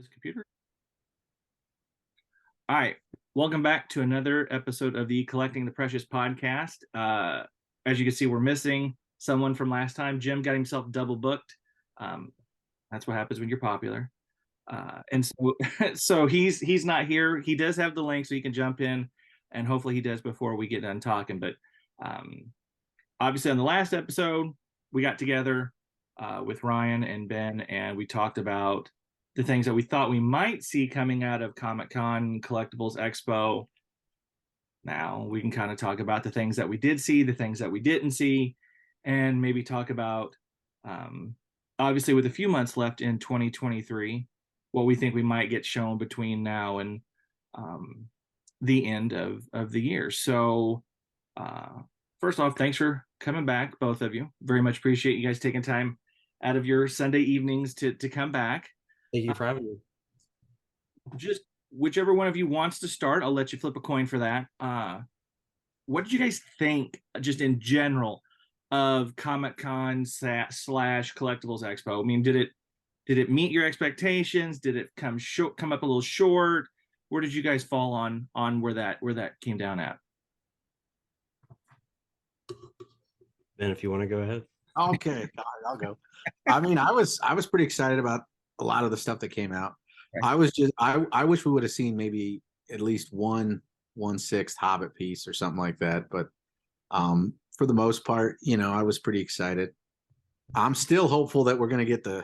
His computer. All right. Welcome back to another episode of the Collecting the Precious podcast. As you can see, we're missing someone from last time. Jim got himself double booked. Um, that's what happens when you're popular. And so, so he's not here. He does have the link, so he can jump in, and hopefully he does before we get done talking. But obviously, on the last episode, we got together with Ryan and Ben, and we talked about the things that we thought we might see coming out of Comic-Con, Collectibles, Expo. Now we can kind of talk about the things that we did see, the things that we didn't see, and maybe talk about, obviously, with a few months left in 2023, what we think we might get shown between now and the end of the year. So, first off, thanks for coming back, both of you. Very much appreciate you guys taking time out of your Sunday evenings to come back. Thank you for having me. Just whichever one of you wants to start, I'll let you flip a coin for that. What did you guys think, just in general, of Comic-Con slash Collectibles Expo? I mean, did it meet your expectations? Did it come up a little short? Where did you guys fall on where that came down at? Ben, if you want to go ahead. Okay, I'll go. I mean, I was pretty excited about a lot of the stuff that came out. Right. I wish we would have seen maybe at least one 1/6 Hobbit piece or something like that. But for the most part, I was pretty excited. I'm still hopeful that we're going to get the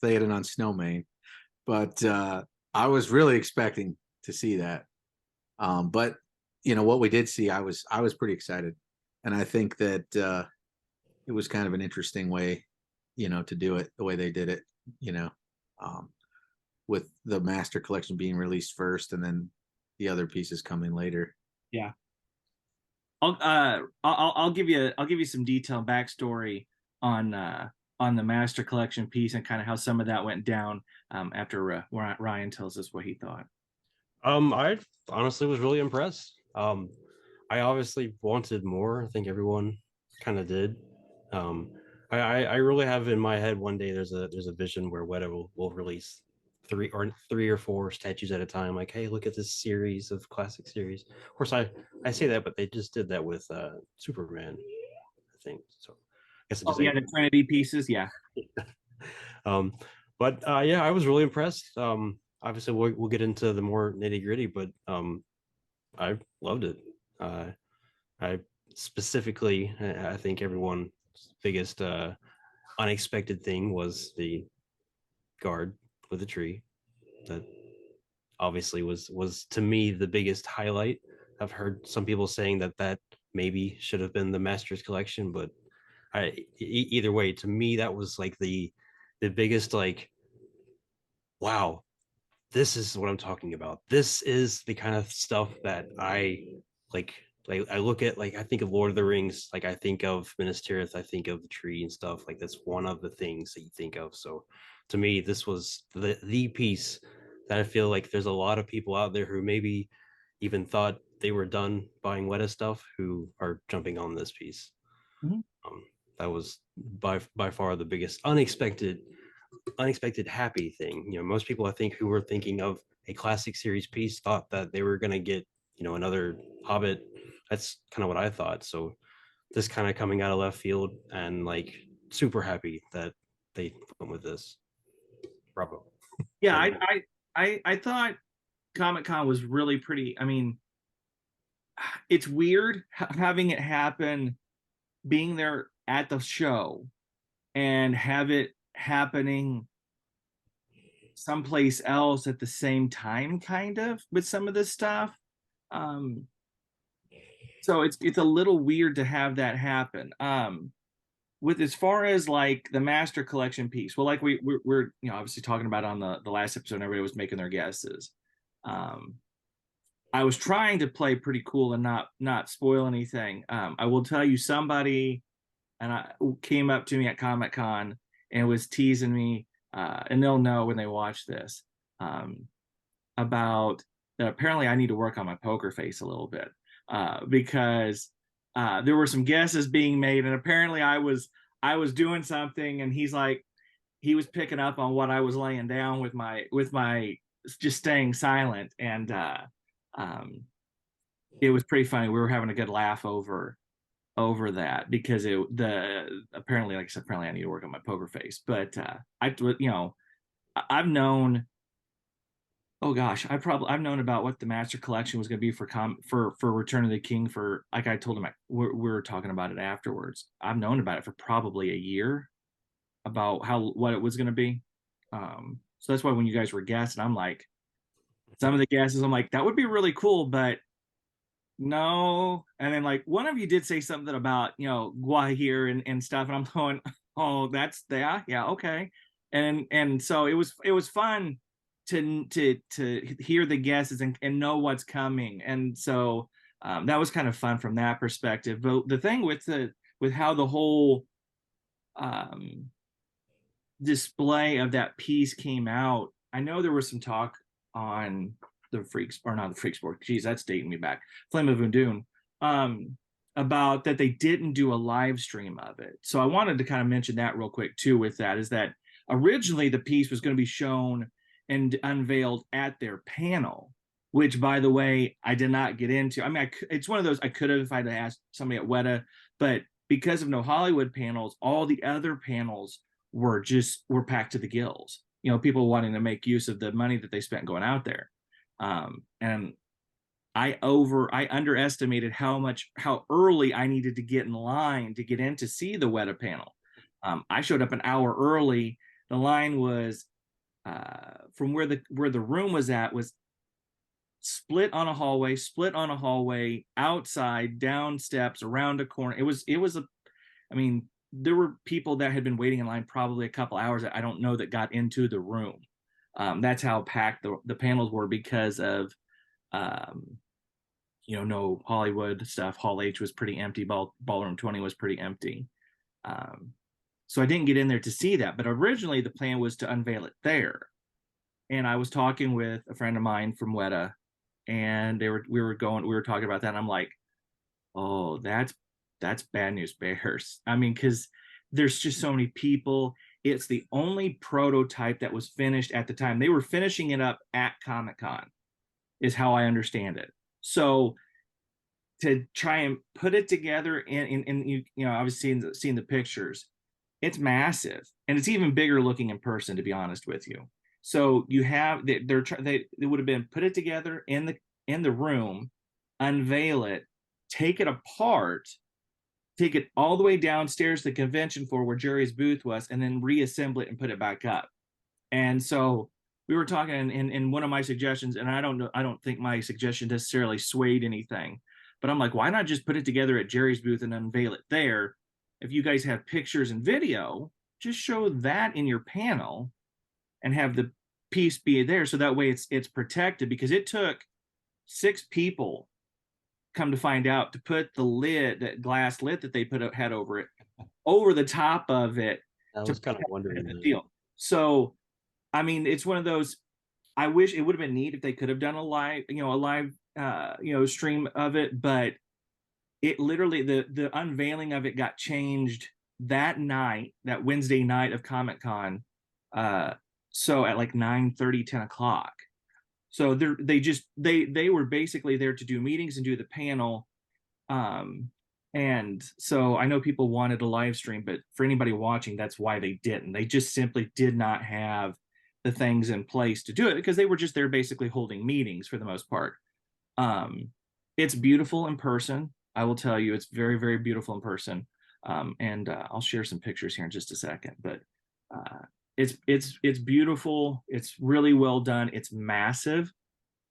Theoden on Snowmane, but I was really expecting to see that. But what we did see, I was pretty excited, and I think that it was kind of an interesting way, to do it the way they did it, with the Master Collection being released first and then the other pieces coming later. Yeah. I'll give you some detailed backstory on the Master Collection piece and kind of how some of that went down after Ryan tells us what he thought. I honestly was really impressed. I obviously wanted more. I think everyone kind of did. I really have in my head one day there's a vision where Weta will release three or four statues at a time. Like, hey, look at this series of classic series. Of course, I say that, but they just did that with Superman, I think. So, I guess the Trinity pieces, yeah. But yeah, I was really impressed. Obviously, we'll get into the more nitty gritty, but I loved it. I specifically, I think everyone's biggest unexpected thing was the guard with the tree. That obviously was to me the biggest highlight. I've heard some people saying that maybe should have been the Master's Collection, but either way, to me that was like the biggest, like, wow, this is what I'm talking about. This is the kind of stuff that I like. Like, I look at, like, I think of Lord of the Rings, like I think of Minas Tirith, I think of the tree and stuff. Like, that's one of the things that you think of. So to me, this was the piece that I feel like there's a lot of people out there who maybe even thought they were done buying Weta stuff who are jumping on this piece. Mm-hmm. That was by far the biggest unexpected happy thing. Most people, I think, who were thinking of a classic series piece thought that they were going to get, another Hobbit. That's kind of what I thought. So this kind of coming out of left field, and like super happy that they went with this. Bravo. Yeah, I thought Comic-Con was really pretty. I mean, it's weird having it happen, being there at the show and have it happening someplace else at the same time, kind of, with some of this stuff. So it's a little weird to have that happen. With as far as like the Master Collection piece, well, like we're obviously talking about on the last episode, and everybody was making their guesses. I was trying to play pretty cool and not spoil anything. I will tell you, somebody came up to me at Comic-Con and was teasing me, and they'll know when they watch this, about that apparently I need to work on my poker face a little bit, because there were some guesses being made, and apparently I was doing something, and he's like, he was picking up on what I was laying down with my just staying silent, and um, it was pretty funny. We were having a good laugh over that because apparently, like I said, apparently I need to work on my poker face. But I've known, oh gosh, I've known about what the master collection was going to be for Return of the King, for, like I told him, we were talking about it afterwards. I've known about it for probably a year, about what it was going to be. So that's why when you guys were guessing, I'm like, some of the guesses, I'm like, that would be really cool, but no. And then like one of you did say something about, Guajir and stuff, and I'm going, oh, that's yeah, yeah, okay. And so it was fun to hear the guesses and know what's coming. And so that was kind of fun from that perspective. But the thing with how the whole um display of that piece came out, I know there was some talk on the Freaks, or not the Freaks board, geez, that's dating me back, Flame of Undoon, about that they didn't do a live stream of it. So I wanted to kind of mention that real quick too. With that, is that originally the piece was going to be shown and unveiled at their panel, which, by the way, I did not get into. I mean, it's one of those I could have if I'd asked somebody at Weta, but because of no Hollywood panels, all the other panels were packed to the gills. People wanting to make use of the money that they spent going out there. And I underestimated how early I needed to get in line to get in to see the Weta panel. I showed up an hour early. The line was from where the room was at, was split on a hallway, outside, down steps, around a corner. I mean, there were people that had been waiting in line probably a couple hours that I don't know that got into the room. That's how packed the panels were because of, no Hollywood stuff. Hall H was pretty empty. Ballroom 20 was pretty empty. So I didn't get in there to see that. But originally the plan was to unveil it there. And I was talking with a friend of mine from Weta, and we were talking about that. And I'm like, oh, that's bad news bears. I mean, because there's just so many people. It's the only prototype that was finished at the time. They were finishing it up at Comic-Con, is how I understand it. So to try and put it together in obviously seeing the pictures, it's massive, and it's even bigger looking in person, to be honest with you. So you have they would have been put it together in the room, unveil it, take it apart, take it all the way downstairs to the convention floor where Jerry's booth was, and then reassemble it and put it back up. And so we were talking in one of my suggestions, and I don't think my suggestion necessarily swayed anything, but I'm like, why not just put it together at Jerry's booth and unveil it there? If you guys have pictures and video, just show that in your panel and have the piece be there, so that way it's protected, because it took 6 people, come to find out, to put the lid, that glass lid that they had over it, over the top of it. I was kind of wondering the deal. So I mean, it's one of those, I wish it would have been neat if they could have done a live stream of it, but it literally, the unveiling of it got changed that night, that Wednesday night of Comic-Con. So at like 9:30, 10 o'clock. So they were basically there to do meetings and do the panel. And so I know people wanted a live stream, but for anybody watching, that's why they didn't. They just simply did not have the things in place to do it, because they were just there basically holding meetings for the most part. It's beautiful in person. I will tell you, it's very, very beautiful in person. And I'll share some pictures here in just a second, but it's beautiful. It's really well done. It's massive.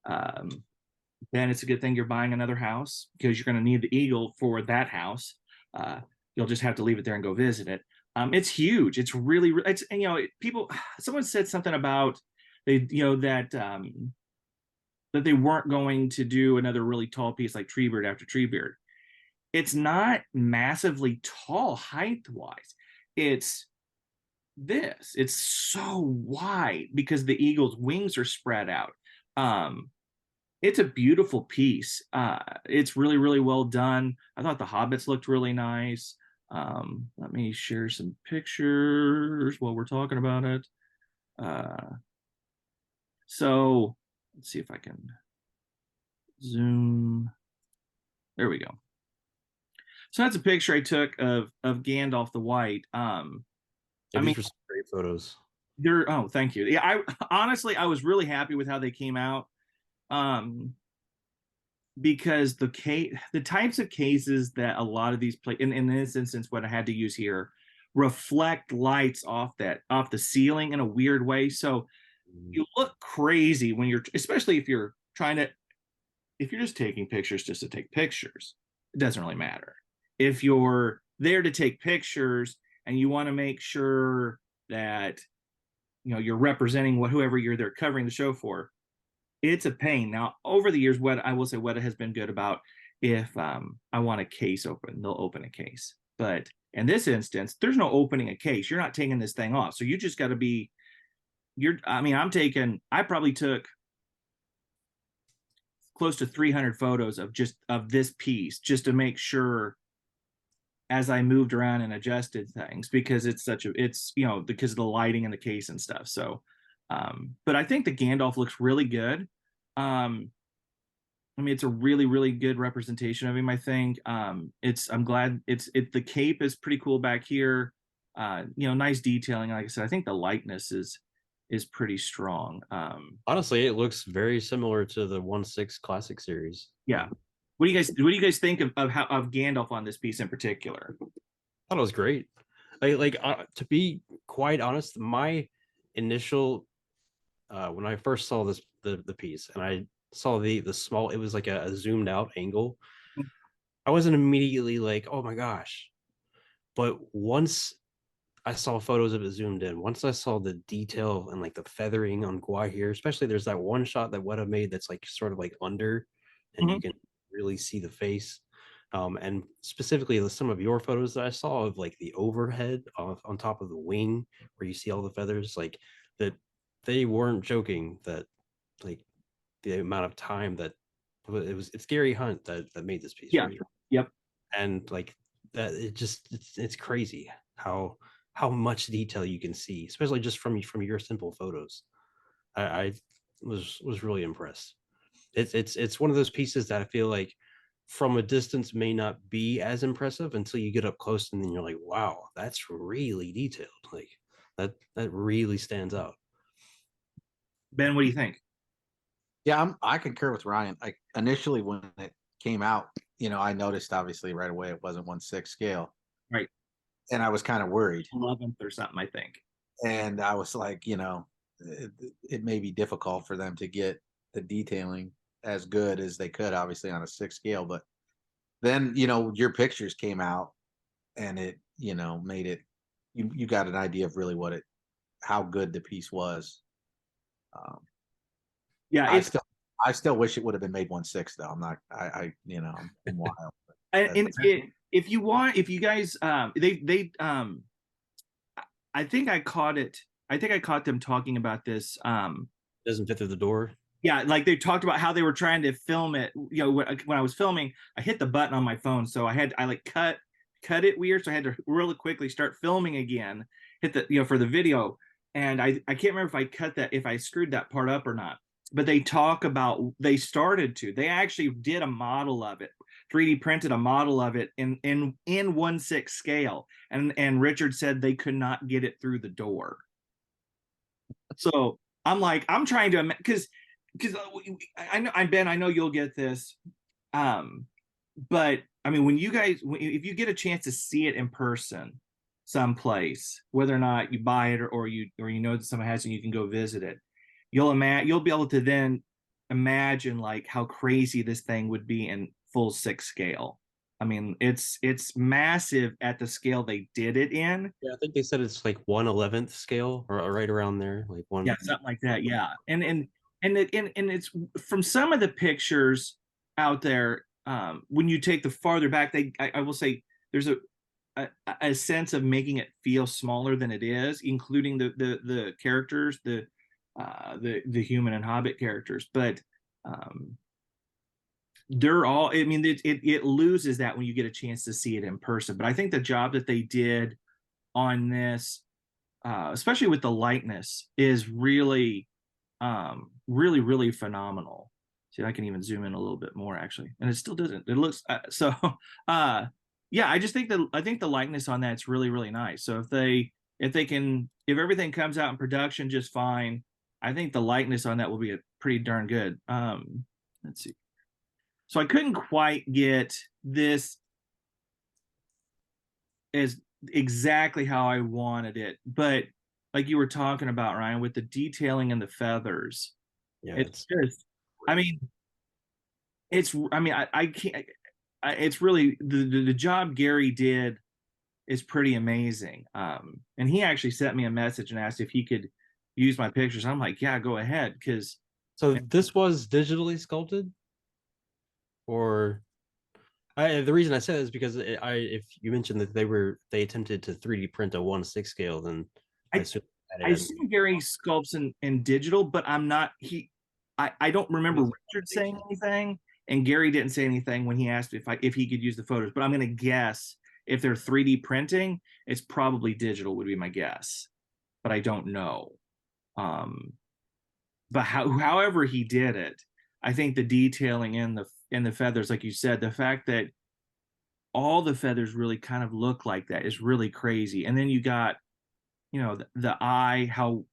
Then it's a good thing you're buying another house, because you're going to need the eagle for that house. You'll just have to leave it there and go visit it. It's huge. It's really, it's, people, someone said something about that they weren't going to do another really tall piece like Treebeard after Treebeard. It's not massively tall height wise. It's so wide because the eagle's wings are spread out. It's a beautiful piece. It's really, really well done. I thought the hobbits looked really nice. Let me share some pictures while we're talking about it. So let's see if I can zoom. There we go. So that's a picture I took of Gandalf the White. Yeah, I mean, these were some great photos. they're thank you. Yeah, I honestly I was really happy with how they came out. Because the types of cases that a lot of these play in this instance, what I had to use here reflect lights off the ceiling in a weird way. So you look crazy when you're, especially if you're just taking pictures just to take pictures. It doesn't really matter. If you're there to take pictures and you want to make sure that you're representing whoever you're there covering the show for, it's a pain. Now, over the years, what I will say, what has been good about, if I want a case open, they'll open a case. But in this instance, there's no opening a case. You're not taking this thing off. So you just got to be, I probably took close to 300 photos of this piece just to make sure as I moved around and adjusted things, because because of the lighting in the case and stuff. So, but I think the Gandalf looks really good. I mean, it's a really, really good representation of him, I think. I'm glad the cape is pretty cool back here. Nice detailing. Like I said, I think the likeness is pretty strong. Honestly, it looks very similar to the 1/6 classic series. Yeah. What do you guys think of Gandalf on this piece in particular? I thought it was great. To be quite honest, my initial when I first saw the piece and I saw the small, it was like a zoomed out angle. I wasn't immediately like, oh my gosh. But once I saw photos of it zoomed in, once I saw the detail and like the feathering on Gua here, especially there's that one shot that Weta made that's like sort of like under, and you can really see the face. And specifically some of your photos that I saw of like the overhead on top of the wing where you see all the feathers, like that they weren't joking that like the amount of time that it's Gary Hunt that made this piece. Yeah. Right? Yep. And like that, it's crazy how much detail you can see, especially just from your simple photos. I was really impressed. It's one of those pieces that I feel like from a distance may not be as impressive until you get up close and then you're like, wow, that's really detailed. Like that really stands out. Ben, what do you think? Yeah, I concur with Ryan. Like initially when it came out, I noticed obviously right away it wasn't 1/6 scale. Right. And I was kind of worried. 11th or something, I think. And I was like, it may be difficult for them to get the detailing as good as they could, obviously on a 6 scale. But then, your pictures came out and it, made it, you got an idea of really how good the piece was. Yeah, I still wish it would have been made 1/6 though. I'm not, I'm wild. And if you guys, I think I caught it. I think I caught them talking about this. Doesn't fit through the door. Yeah, like they talked about how they were trying to film it. When I was filming, I hit the button on my phone, so I like cut it weird, so I had to really quickly start filming again. Hit the for the video, and I can't remember if I screwed that part up or not. But they talk about they actually did a model of it, 3D printed a model of it in 1/6 scale, and Richard said they could not get it through the door. So I'm trying to, because I know, Ben, I know you'll get this, but I mean, if you get a chance to see it in person someplace, whether or not you buy it or you that someone has it and you can go visit it, you'll be able to then imagine like how crazy this thing would be in full 6 scale. I mean, it's massive at the scale they did it in. Yeah, I think they said it's like 1/11th scale or right around there, like one. Yeah, something like that. Yeah, and it's from some of the pictures out there. When you take the farther back, I will say there's a sense of making it feel smaller than it is, including the characters, the human and hobbit characters. But they're all, I mean, it loses that when you get a chance to see it in person. But I think the job that they did on this, especially with the likeness, is really, really phenomenal. See, I can even zoom in a little bit more actually, and it still doesn't. It looks so. Yeah, I just think that I think the likeness on that's really nice. So if everything comes out in production just fine, I think the likeness on that will be a pretty darn good. Let's see. So I couldn't quite get this as exactly how I wanted it, but like you were talking about, Ryan, with the detailing and the feathers, Yeah, it's just, I mean, I can't, it's really the job Gary did is pretty amazing. And he actually sent me a message and asked if he could use my pictures. I'm like, yeah, go ahead, because so this was digitally sculpted, or the reason I said is because if you mentioned that they attempted to 3D print a 1/6 scale, then I I assume I assume Gary sculpts in digital, but I'm not I don't remember Richard saying anything, and Gary didn't say anything when he asked if he could use the photos. But I'm gonna guess if they're 3D printing, it's probably digital would be my guess. But I don't know. Um, but however he did it, I think the detailing in the feathers, like you said, the fact that all the feathers really kind of look like that is really crazy. And then you got, the eye, how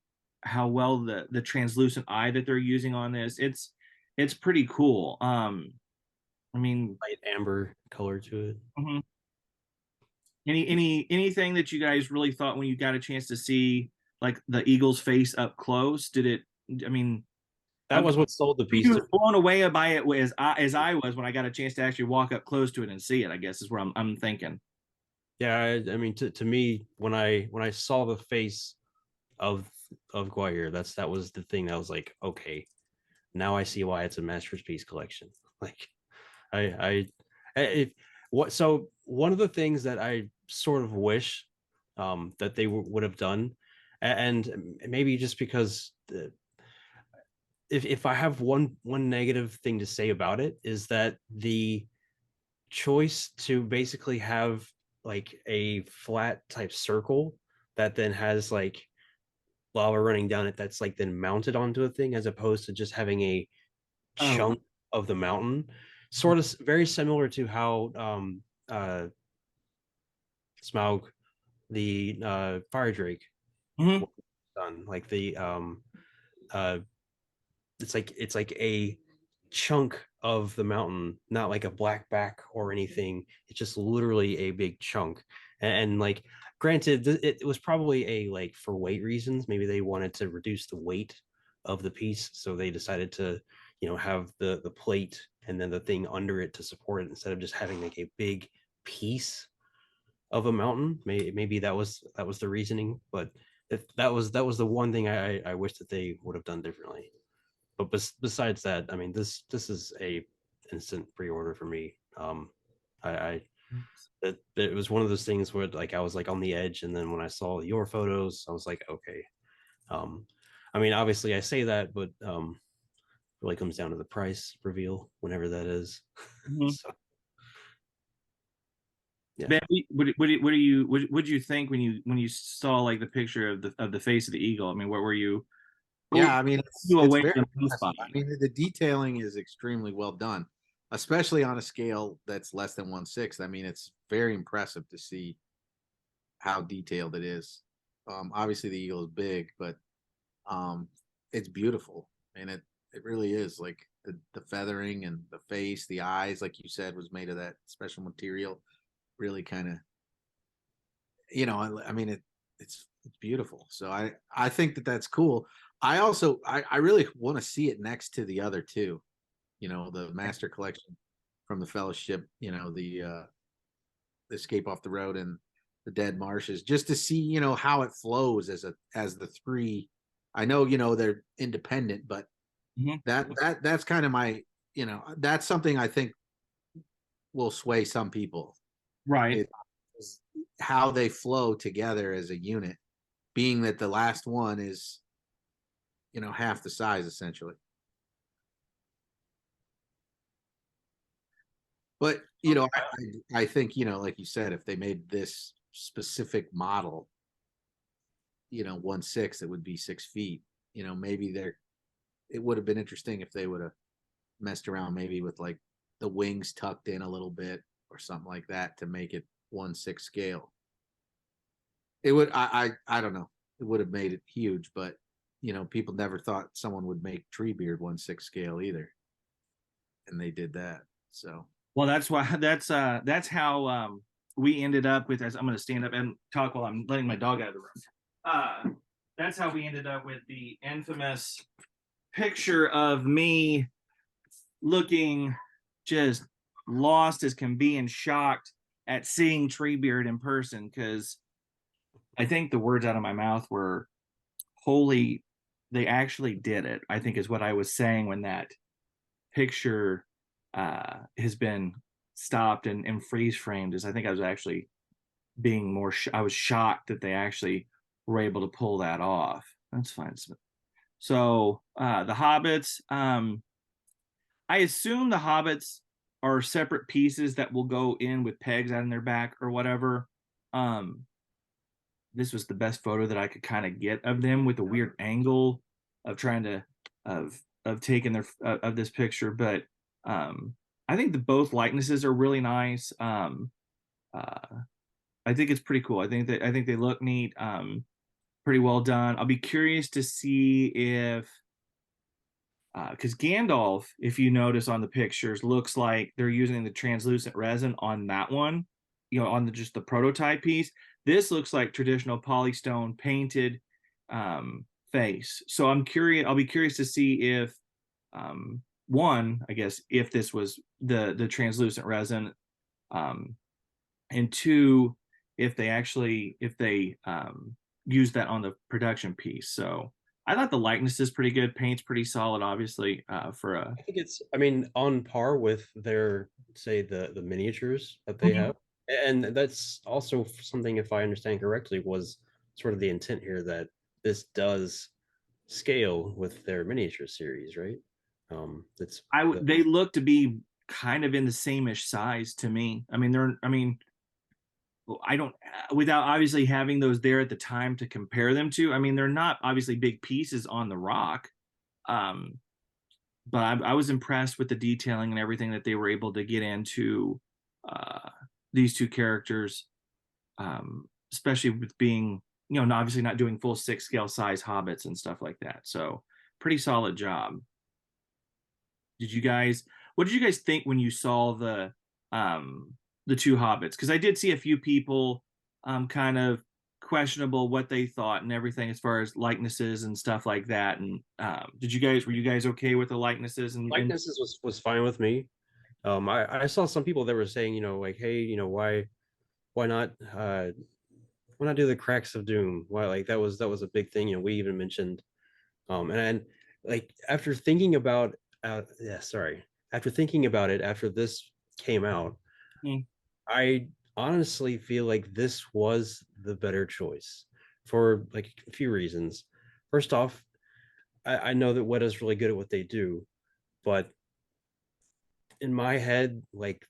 well the translucent eye that they're using on this, it's pretty cool. I mean, light amber color to it. mhm. Anything that you guys really thought when you got a chance to see like the eagle's face up close? Did it? I mean, That was what sold the piece you to were blown away by it as I was when I got a chance to actually walk up close to it and see it. I guess is where I'm thinking. Yeah, I mean, to me, when I saw the face of Guire, that was the thing that was like, okay, now I see why it's a masterpiece collection. Like, if what so one of the things that I sort of wish that they would have done, and maybe just because if I have one negative thing to say about it is that the choice to basically have like a flat type circle that then has like lava running down it that's like then mounted onto a thing as opposed to just having a Oh, chunk of the mountain, sort of very similar to how Smaug, the fire drake, mhm. done. Like the uh it's like a chunk of the mountain, not like a black back or anything. It's just literally a big chunk. And like, granted, it was probably a like for weight reasons. Maybe they wanted to reduce the weight of the piece, so they decided to, have the plate and then the thing under it to support it instead of just having like a big piece of a mountain. Maybe that was the reasoning, but if that was the one thing I wish that they would have done differently. But besides that, I mean, this is a instant pre-order for me. I it was one of those things where like I was like on the edge, and then when I saw your photos, I was like, okay. Um, I mean, obviously I say that, but really comes down to the price reveal whenever that is. Mhm. So yeah. Ben, what do you think when you saw like the picture of the face of the eagle? I mean, what were you? What Yeah, I mean you it's away very the most by? impressive. I mean the detailing is extremely well done, especially on a scale that's less than 1/6. I mean it's very impressive to see how detailed it is. Obviously the eagle is big, but um, it's beautiful, and it really is. Like the feathering and the face, the eyes, like you said, was made of that special material. Really kind of, I mean it's beautiful. So I think that that's cool. I also I really want to see it next to the other two. The Master Collection from the Fellowship. The Escape Off the Road and the Dead Marshes, just to see how it flows as the three. I know they're independent, but Mhm. that's kind of my that's something I think will sway some people. Right. Is how they flow together as a unit, being that the last one is half the size essentially. But you know, I think, you know, like you said, if they made this specific model, you know, 1/6, it would be 6 feet. You know, maybe it would have been interesting if they would have messed around maybe with like the wings tucked in a little bit or something like that to make it 1/6 scale. It would, I don't know. It would have made it huge, but you know, people never thought someone would make Treebeard 1/6 scale either, and they did that. So Well, that's why that's how we ended up with. As I'm going to stand up and talk while I'm letting my dog out of the room. That's how we ended up with the infamous picture of me looking just lost as can be and shocked at seeing Treebeard in person, because I think the words out of my mouth were, holy, they actually did it, I think is what I was saying when that picture has been stopped and freeze framed. Is I think I was actually being more I was shocked that they actually were able to pull that off. That's fine. So the hobbits, I assume the hobbits are separate pieces that will go in with pegs out in their back or whatever. This was the best photo that I could kind of get of them with a weird angle of trying to of taking their of this picture, but I think the both likenesses are really nice. I think it's pretty cool. I think they look neat. Pretty well done. I'll be curious to see if because Gandalf, if you notice on the pictures, looks like they're using the translucent resin on that one, you know, on just the prototype piece. This looks like traditional polystone painted face. So I'm curious. I'll be curious to see if one, I guess, if this was the translucent resin, and two, if they use that on the production piece. So I thought the likeness is pretty good. Paint's pretty solid, obviously, for a. I think it's, I mean, on par with their, say, the miniatures that they have. And that's also something, if I understand correctly, was sort of the intent here, that this does scale with their miniature series, right? It's They look to be kind of in the same-ish size to me. I mean, I don't, without obviously having those there at the time to compare them to. I mean, they're not obviously big pieces on the rock, but I was impressed with the detailing and everything that they were able to get into these two characters, especially with being, you know, obviously not doing full 6 scale size hobbits and stuff like that. So pretty solid job. What did you guys think when you saw the two hobbits? Because I did see a few people kind of questionable what they thought and everything as far as likenesses and stuff like that. And were you guys okay with the likenesses? And likenesses was fine with me. I saw some people that were saying, you know, like, hey, you know, why not do the cracks of doom? Why, like, that was a big thing. You know, we even mentioned and like after thinking about after thinking about it after this came out, I honestly feel like this was the better choice for like a few reasons. First off, I know that Weta's really good at what they do, but in my head, like,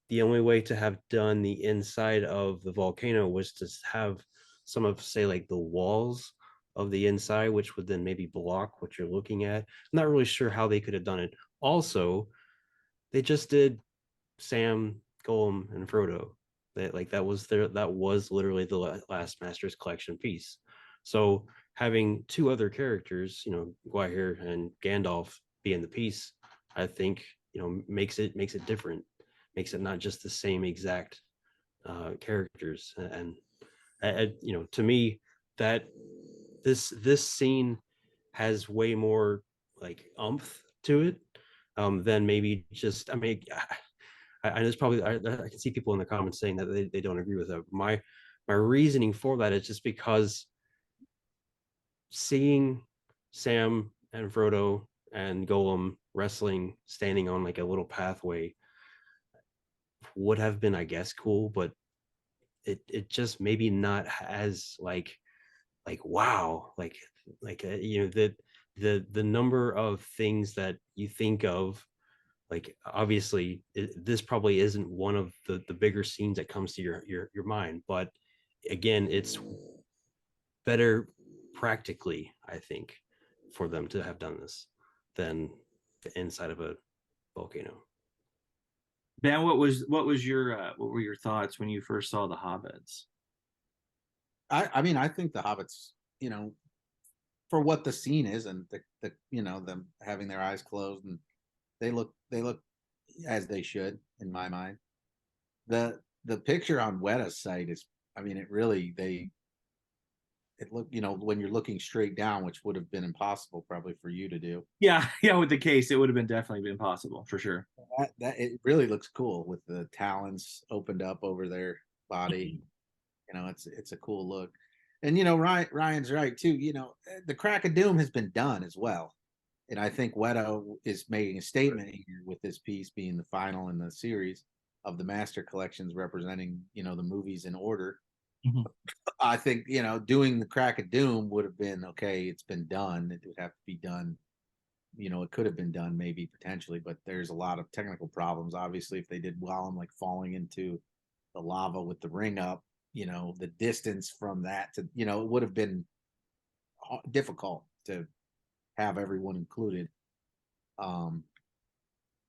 the only way to have done the inside of the volcano was to have some of, say, like the walls of the inside, which would then maybe block what you're looking at. I'm not really sure how they could have done it. Also, they just did Sam, Gollum, and Frodo. That was literally the last Masters Collection piece. So having two other characters, you know, Guahir and Gandalf, be in the piece, I think, you know, makes it different, makes it not just the same exact characters. And you know, to me, that this scene has way more like umph to it than maybe just. I mean, I there's probably I can see people in the comments saying that they don't agree with that. My reasoning for that is just because seeing Sam and Frodo and Golem wrestling, standing on like a little pathway, would have been, I guess, cool, but it just maybe not as like wow, you know, the number of things that you think of, like obviously this probably isn't one of the bigger scenes that comes to your mind, but again, it's better practically, I think, for them to have done this than the inside of a volcano. Ben, what was your what were your thoughts when you first saw the Hobbits? I mean, I think the Hobbits, you know, for what the scene is, and the you know, them having their eyes closed, and they look as they should in my mind. The picture on Weta's site is, I mean, it really it look, you know, when you're looking straight down, which would have been impossible probably for you to do. Yeah, yeah, with the case, it would have been definitely impossible for sure. That it really looks cool with the talons opened up over their body. You know, it's a cool look. And you know, Ryan's right too. You know, the Crack of Doom has been done as well. And I think Weta is making a statement here with this piece being the final in the series of the master collections representing, you know, the movies in order. Mhm. I think, you know, doing the Crack of Doom would have been okay, it's been done. It would have to be done. You know, it could have been done maybe potentially, but there's a lot of technical problems. Obviously, if they did well, I'm like falling into the lava with the ring up, you know, the distance from that to, you know, it would have been difficult to have everyone included.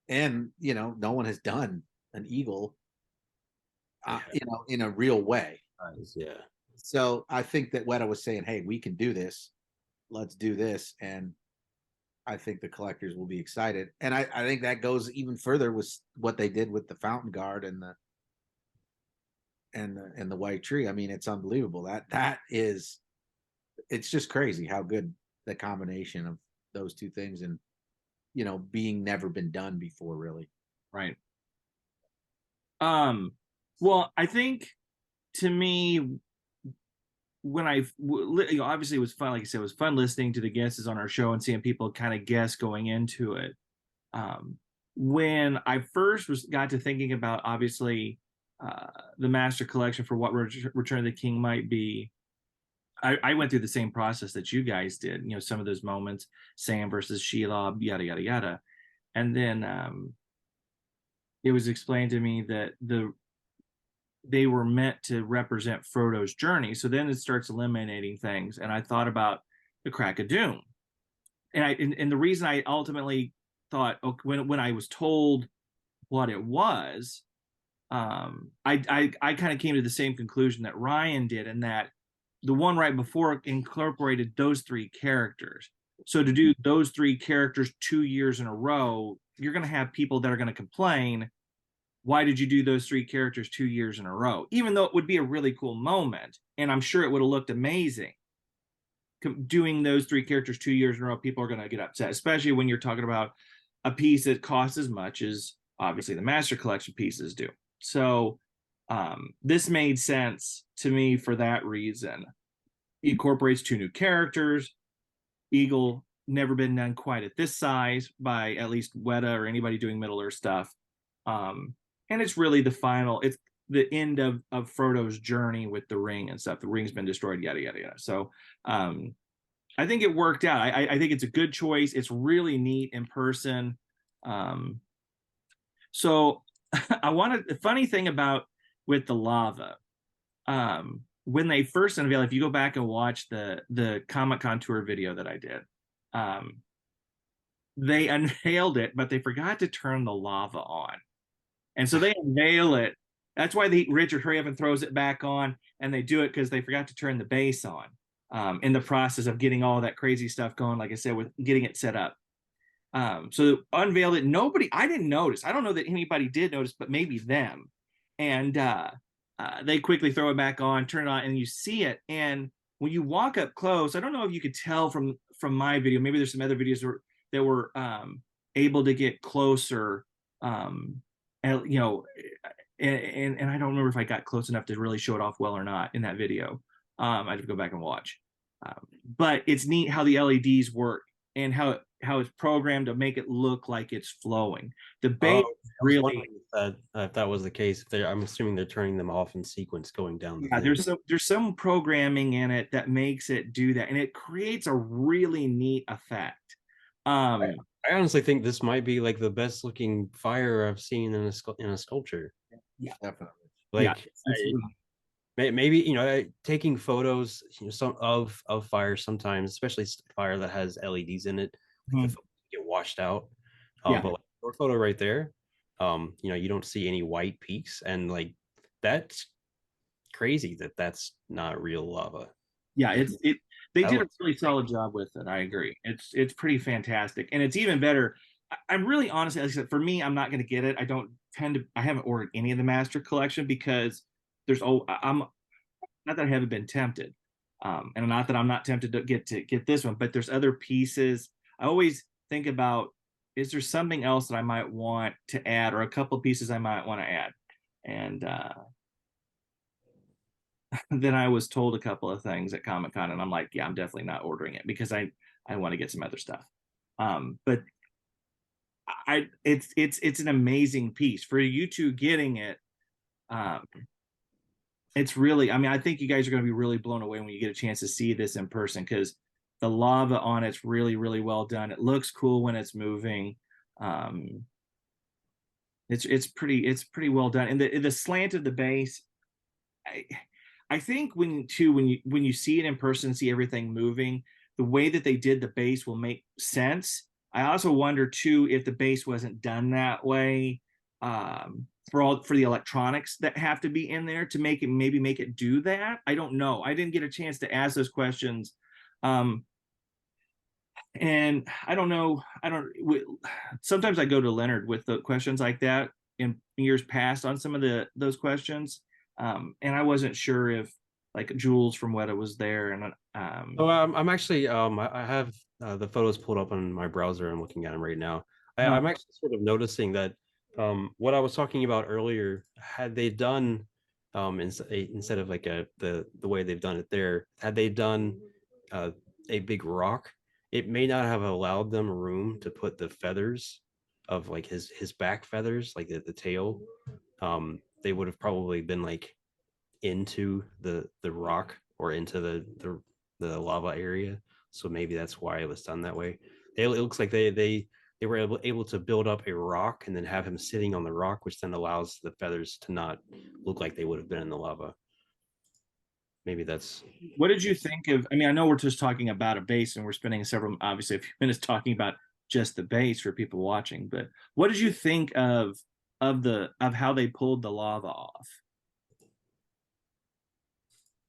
And you know, no one has done an eagle, you know, in a real way. Yeah. So I think that Weta was saying, "Hey, we can do this. Let's do this," and I think the collectors will be excited. And I think that goes even further with what they did with the Fountain Guard and the White Tree. I mean, it's unbelievable. That is, it's just crazy how good the combination of those two things, and you know, being never been done before, really. Right. Well, I think to me, when you know, obviously it was fun, like I said, it was fun listening to the guests on our show and seeing people kind of guess going into it. When I first got to thinking about obviously the master collection for what Return of the King might be, I went through the same process that you guys did. You know, some of those moments, Sam versus Shelob, yada yada yada, and then it was explained to me that they were meant to represent Frodo's journey. So then it starts eliminating things, and I thought about the Crack of Doom, and the reason I ultimately thought, okay, when I was told what it was, I kind of came to the same conclusion that Ryan did, in that the one right before incorporated those three characters. So to do those three characters 2 years in a row, you're going to have people that are going to complain, why did you do those three characters 2 years in a row? Even though it would be a really cool moment, and I'm sure it would have looked amazing. Doing those three characters 2 years in a row, people are going to get upset, especially when you're talking about a piece that costs as much as obviously the Master Collection pieces do. So this made sense to me for that reason. It incorporates two new characters. Eagle, never been done quite at this size by at least Weta or anybody doing Middle Earth stuff. And it's really the final, it's the end of Frodo's journey with the ring and stuff. The ring's been destroyed, yada yada yada. So I think it worked out. I think it's a good choice. It's really neat in person. So the funny thing about with the lava, when they first unveiled, if you go back and watch the Comic-Con tour video that I did, they unveiled it, but they forgot to turn the lava on. And so they unveil it. That's why Richard hurry up and throws it back on, and they do it because they forgot to turn the base on in the process of getting all that crazy stuff going, like I said, with getting it set up. So unveiled it. I didn't notice. I don't know that anybody did notice, but maybe them. And they quickly throw it back on, turn it on, and you see it. And when you walk up close, I don't know if you could tell from my video, maybe there's some other videos that were able to get closer. And you know, and I don't remember if I got close enough to really show it off well or not in that video. I have to go back and watch. But it's neat how the LEDs work and how it's programmed to make it look like it's flowing. The base really. If that was the case, I'm assuming they're turning them off in sequence going down the. Yeah, there's some programming in it that makes it do that, and it creates a really neat effect. I honestly think this might be like the best looking fire I've seen in a sculpture. Yeah, Definitely. yeah. Like maybe taking photos, some of fire sometimes, especially fire that has LEDs in it, like the Mhm. photos get washed out. Yeah. But like your photo right there, you don't see any white peaks, and like that's crazy that that's not real lava. Yeah, they That did a looks really great. solid job with it. I agree. It's pretty fantastic, and it's even better. I'm really honestly, like I said, for me, I'm not going to get it. I don't tend to. I haven't ordered any of the Master Collection because there's I'm not that I haven't been tempted, and not that I'm not tempted to get this one, but there's other pieces. I always think about, is there something else that I might want to add, or a couple pieces I might want to add, and then I was told a couple of things at Comic Con, and I'm like, yeah, I'm definitely not ordering it because I want to get some other stuff. But it's an amazing piece for you two getting it. Um, it's really, I mean, I think you guys are going to be really blown away when you get a chance to see this in person because the lava on it's really really well done. It looks cool when it's moving. Um, it's pretty well done, and the slant of the base. I, I think when you see it in person, see everything moving, the way that they did the base will make sense. I also wonder too if the base wasn't done that way for the electronics that have to be in there to make it do that. I don't know. I didn't get a chance to ask those questions. Um, and I don't know. Sometimes I go to Leonard with the questions like that in years past on some of those questions, and I wasn't sure if like Jules from Weta was there, and Oh, I'm actually I have the photos pulled up on my browser. I'm looking at them right now. no, I'm actually sort of noticing that what I was talking about earlier, had they done instead of like the way they've done it there, had they done uh, a big rock, it may not have allowed them room to put the feathers of like his back feathers, like the tail. They would have probably been like into the rock or into the lava area. So maybe that's why it was done that way. It looks like they were able to build up a rock and then have him sitting on the rock, which then allows the feathers to not look like they would have been in the lava. Maybe that's what did you think of? I mean, I know we're just talking about a base, and we're spending several, obviously, a few minutes talking about just the base for people watching. But what did you think of how they pulled the lava off?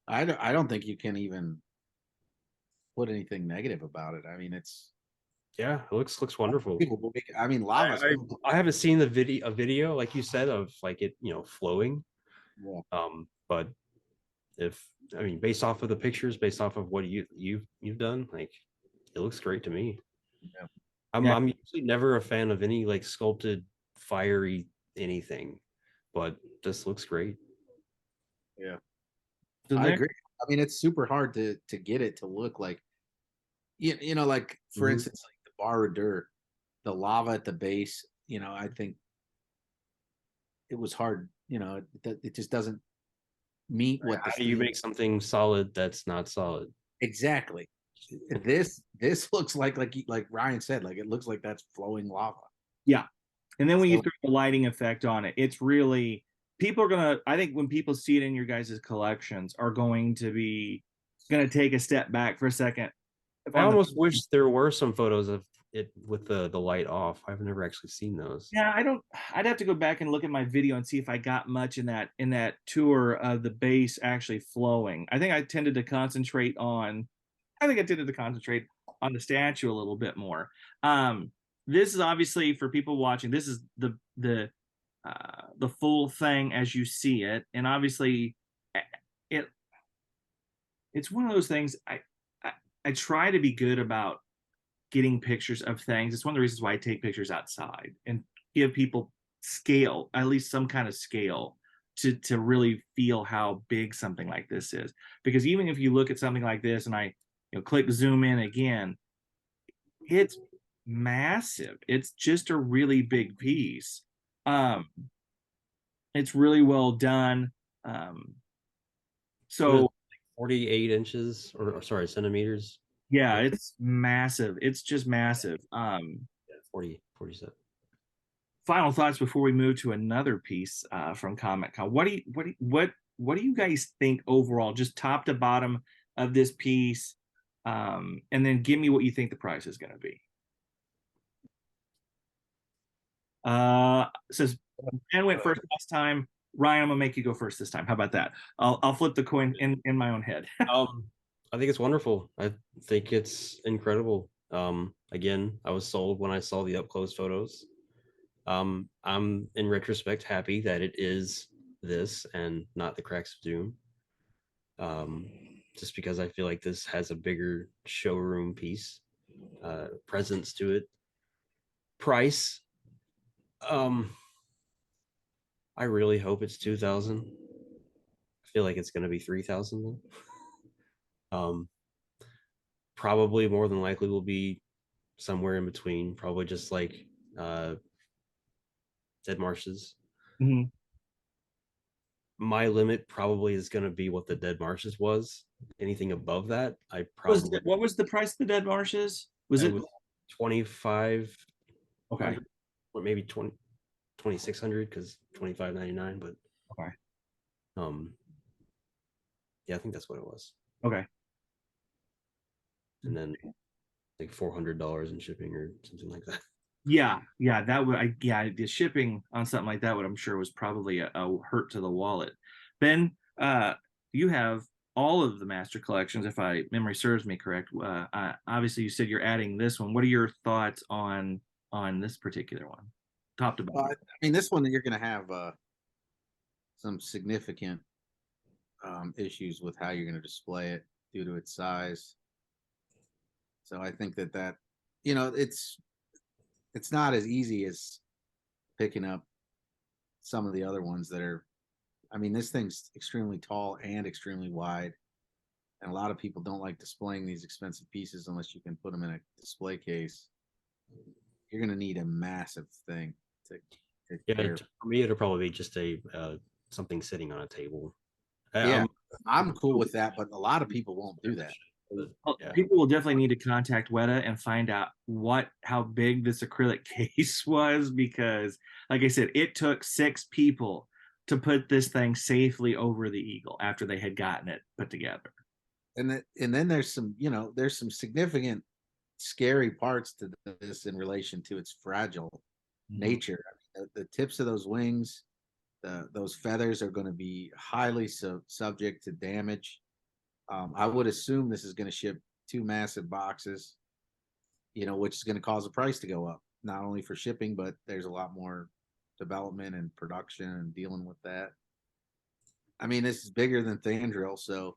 I don't think you can even put anything negative about it. I mean, it's yeah, it looks wonderful. people. I mean, lava's. I haven't seen a video like you said of like it flowing. Yeah. But if I mean based off of the pictures, based off of what you've done, like it looks great to me. Yeah. Yeah, I'm usually never a fan of any like sculpted fiery anything, but this looks great. Yeah. so I there, agree. I mean, it's super hard to get it to look like like for Mhm. instance, like the Barra Dur, the lava at the base. I think it was hard. It just doesn't meet what the How do you standard make something solid that's not solid? exactly. This looks like Ryan said, like it looks like that's flowing lava. yeah. And then when you So throw the lighting effect on it, it's really people are gonna. I think when people see it in your guys' collections, are going to be gonna take a step back for a second. If I I'm the almost wish there were some photos of it with the light off. I've never actually seen those. Yeah, I don't. I'd have to go back and look at my video and see if I got much in that tour of the base actually flowing. I think I tended to concentrate on. I think I tended to concentrate on the statue a little bit more. Um, this is obviously for people watching. This is the full thing as you see it, and obviously, it it's one of those things. I I try to be good about getting pictures of things. It's one of the reasons why I take pictures outside and give people scale, at least some kind of scale, to really feel how big something like this is. Because even if you look at something like this and I click zoom in again, it's massive. It's just a really big piece. Um, it's really well done. Um, What is it, so 48 inches or sorry, centimeters? yeah, it's massive. It's just massive. 47. Final thoughts before we move to another piece from Comic Con. What do you guys think overall, just top to bottom of this piece? And then give me what you think the price is going to be. Says Ben went first last time. Ryan, I'm gonna make you go first this time. How about that? I'll flip the coin in my own head. I think it's wonderful. I think it's incredible. Again, I was sold when I saw the up close photos. I'm in retrospect happy that it is this and not the Cracks of Doom. Just because I feel like this has a bigger showroom piece, presence to it. Price, I really hope it's 2,000. I feel like it's going to be 3,000 though. Probably more than likely will be somewhere in between, probably just like Dead Marshes. Mm-hmm. My limit probably is going to be what the Dead Marshes was. Anything above that, I probably. What was the price of the Dead Marshes? Was it 25? Okay. Or maybe 2,600 because 25.99, but okay. Yeah, I think that's what it was. Okay. And then like $400 in shipping or something like that. Yeah, that would the shipping on something like that would, I'm sure, was probably a hurt to the wallet. Ben, you have all of the master collections, if my memory serves me correct. Obviously you said you're adding this one. What are your thoughts on this particular one, top to bottom? I mean, this one you're going to have some significant issues with how you're going to display it due to its size. So I think that it's not as easy as picking up some of the other ones that are. I mean, this thing's extremely tall and extremely wide, and a lot of people don't like displaying these expensive pieces unless you can put them in a display case. You're going to need a massive thing to for me, it'll probably be just a something sitting on a table. Yeah, I'm cool with that, but a lot of people won't do that. People will definitely need to contact Weta and find out how big this acrylic case was, because like I said, it took 6 people to put this thing safely over the eagle after they had gotten it put together. And then there's some significant scary parts to this in relation to its fragile nature. I mean, the tips of those wings, those feathers are going to be highly subject to damage. I would assume this is going to ship 2 massive boxes, which is going to cause the price to go up, not only for shipping, but there's a lot more development and production and dealing with that. I mean, this is bigger than Thandril, so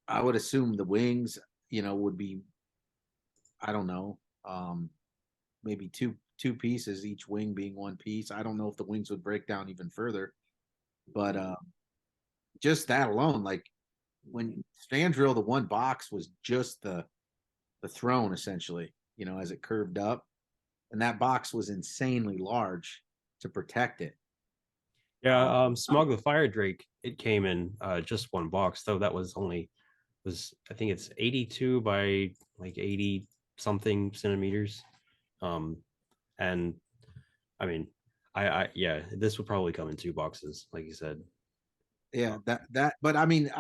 I would assume the wings, would be, I don't know, maybe two pieces, each wing being 1 piece. I don't know if the wings would break down even further, but just that alone, like when Thandril, the 1 box was just the throne essentially, as it curved up, and that box was insanely large to protect it. Yeah, Smog the Fire Drake, it came in just 1 box, though that was I think it's 82 by like 80 something centimeters. And I mean, yeah, this would probably come in 2 boxes, like you said. Yeah, but I mean,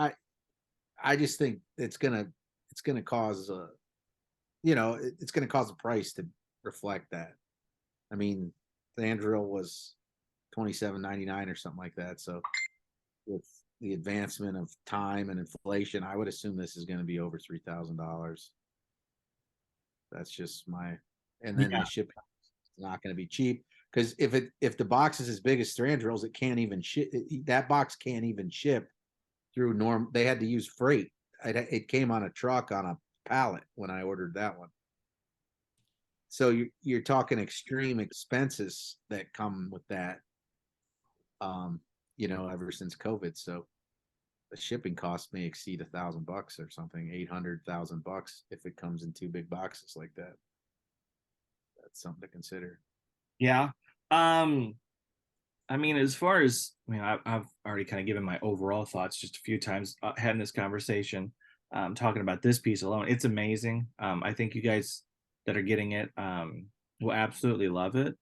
I just think it's gonna cause it's gonna cause the price to reflect that. I mean, Thandril was $27.99 or something like that. So with the advancement of time and inflation, I would assume this is going to be over $3,000. That's just and then the shipping is not going to be cheap, because if the box is as big as Thandril's, it can't even ship. That box can't even ship through They had to use freight. It came on a truck on a pallet when I ordered that one. So you're talking extreme expenses that come with that. Ever since COVID. So the shipping cost may exceed $1,000 or something, $800,000 if it comes in 2 big boxes like that. That's something to consider. Yeah. I mean, as far as, I've already kind of given my overall thoughts just a few times having this conversation, talking about this piece alone. It's amazing. I think you guys that are getting it, will absolutely love it.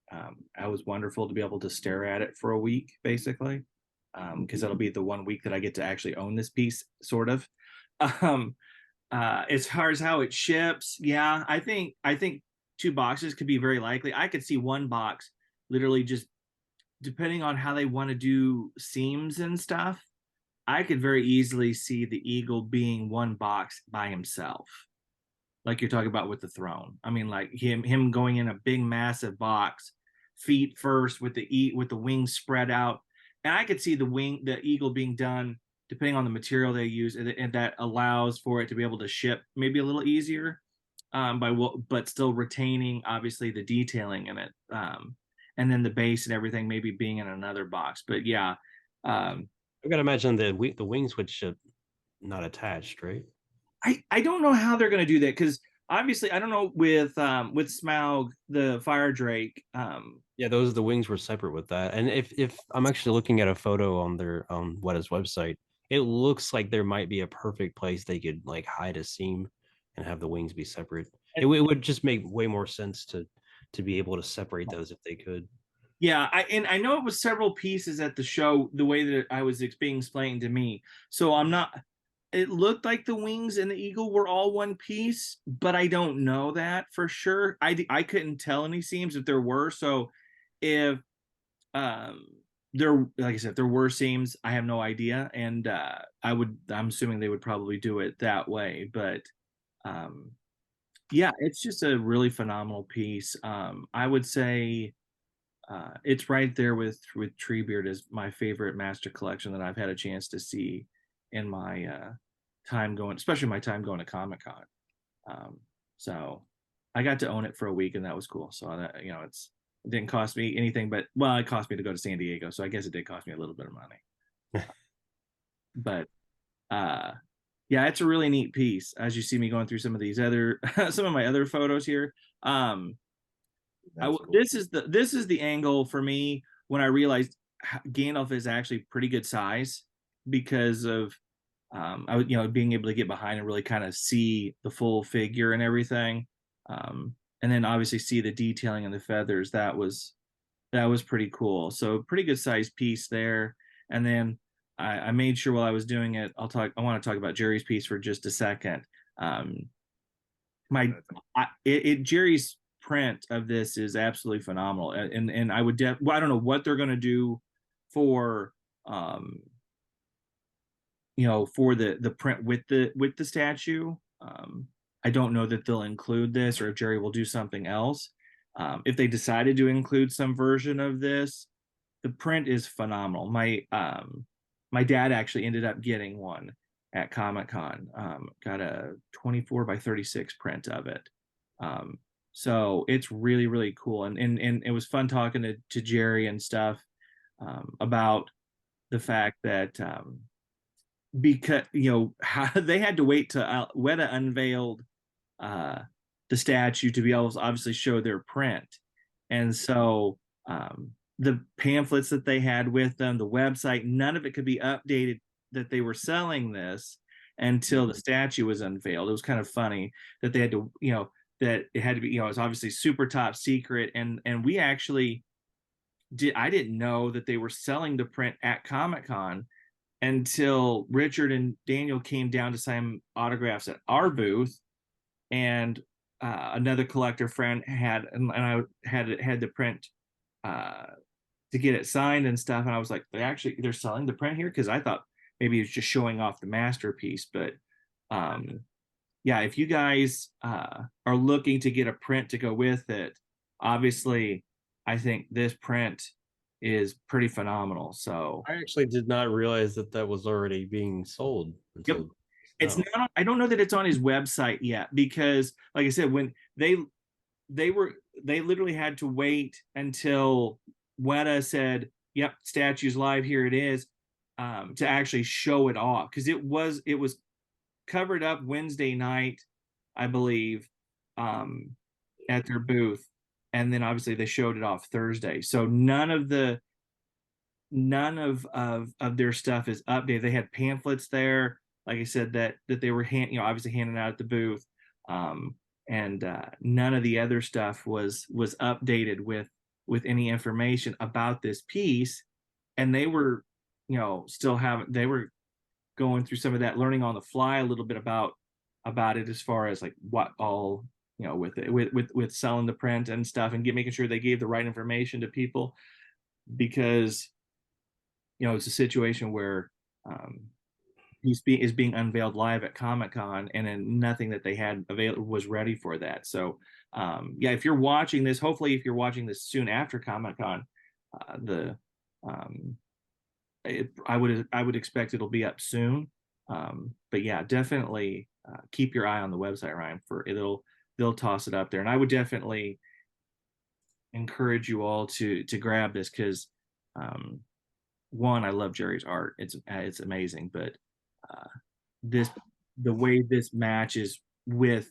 I was wonderful to be able to stare at it for a week, basically, because that'll be the 1 week that I get to actually own this piece, sort of. Um, as far as how it ships, yeah, I think 2 boxes could be very likely. I could see 1 box literally just depending on how they want to do seams and stuff. I could very easily see the eagle being 1 box by himself, like you're talking about with the throne. I mean, like him going in a big massive box, feet first with the wings spread out, and I could see the eagle being done depending on the material they use, and that allows for it to be able to ship maybe a little easier, but still retaining obviously the detailing in it, and then the base and everything maybe being in another box. But yeah, um, I gotta imagine the wings would ship not attached, right? I don't know how they're going to do that, because obviously I don't know with Smaug the fire drake. Yeah, those the wings were separate with that. And if I'm actually looking at a photo on their Weta's website, it looks like there might be a perfect place they could like hide a seam and have the wings be separate. It would just make way more sense to be able to separate those if they could. Yeah, I know it was several pieces at the show the way that I was being explained to me. So I'm not. It looked like the wings and the eagle were all one piece, but I don't know that for sure. I couldn't tell any seams if there were. So if um there, like I said, if there were seams, I have no idea, and I'm assuming they would probably do it that way. But um yeah, it's just a really phenomenal piece. I would say it's right there with Treebeard as my favorite master collection that I've had a chance to see in my time going, especially my time going to Comic-Con. So I got to own it for a week, and that was cool. So that, it didn't cost me anything, but well, it cost me to go to San Diego, so I guess it did cost me a little bit of money. But uh, yeah, it's a really neat piece. As you see me going through some of these other some of my other photos here. Cool. This is the angle for me when I realized Gandalf is actually pretty good size, because of being able to get behind and really kind of see the full figure and everything, and then obviously see the detailing and the feathers. That was pretty cool. So pretty good sized piece there. And then I made sure while I was doing it, I want to talk about Jerry's piece for just a second. Um, Jerry's print of this is absolutely phenomenal, and I would I don't know what they're going to do for for the print with the statue. I don't know that they'll include this, or if Jerry will do something else. If they decided to include some version of this, the print is phenomenal. My dad actually ended up getting one at Comic-Con. Got a 24 by 36 print of it. So it's really, really cool. And it was fun talking to Jerry and stuff, about the fact that, because how they had to wait to Weta unveiled the statue to be able to obviously show their print. And so the pamphlets that they had with them, the website, none of it could be updated that they were selling this until the statue was unveiled. It was kind of funny that they had to, that it had to be, it's obviously super top secret. And we actually I didn't know that they were selling the print at Comic-Con until Richard and Daniel came down to sign autographs at our booth, and another collector friend and I had the print to get it signed and stuff, and I was like, they're selling the print here, because I thought maybe it's just showing off the masterpiece. But yeah, if you guys are looking to get a print to go with it, obviously I think this print is pretty phenomenal. So I actually did not realize that was already being sold until yep. It's not. I don't know that it's on his website yet, because, like I said, when they literally had to wait until Weta said, "Yep, statue's live. Here it is," to actually show it off, because it was covered up Wednesday night, I believe, at their booth, and then obviously they showed it off Thursday. So none of their stuff is updated. They had pamphlets there, like I said, that they were obviously handing out at the booth. and none of the other stuff was updated with any information about this piece. And they were, they were going through some of that, learning on the fly a little bit about it, as far as like what all, with it, with selling the print and stuff, and making sure they gave the right information to people, because it's a situation where is being unveiled live at Comic-Con, and then nothing that they had available was ready for that. So if you're watching this, hopefully if you're watching this soon after Comic-Con, I would expect it'll be up soon. But yeah, definitely keep your eye on the website, Ryan, for they'll toss it up there. And I would definitely encourage you all to grab this, because one, I love Jerry's art. It's amazing, but the way this matches with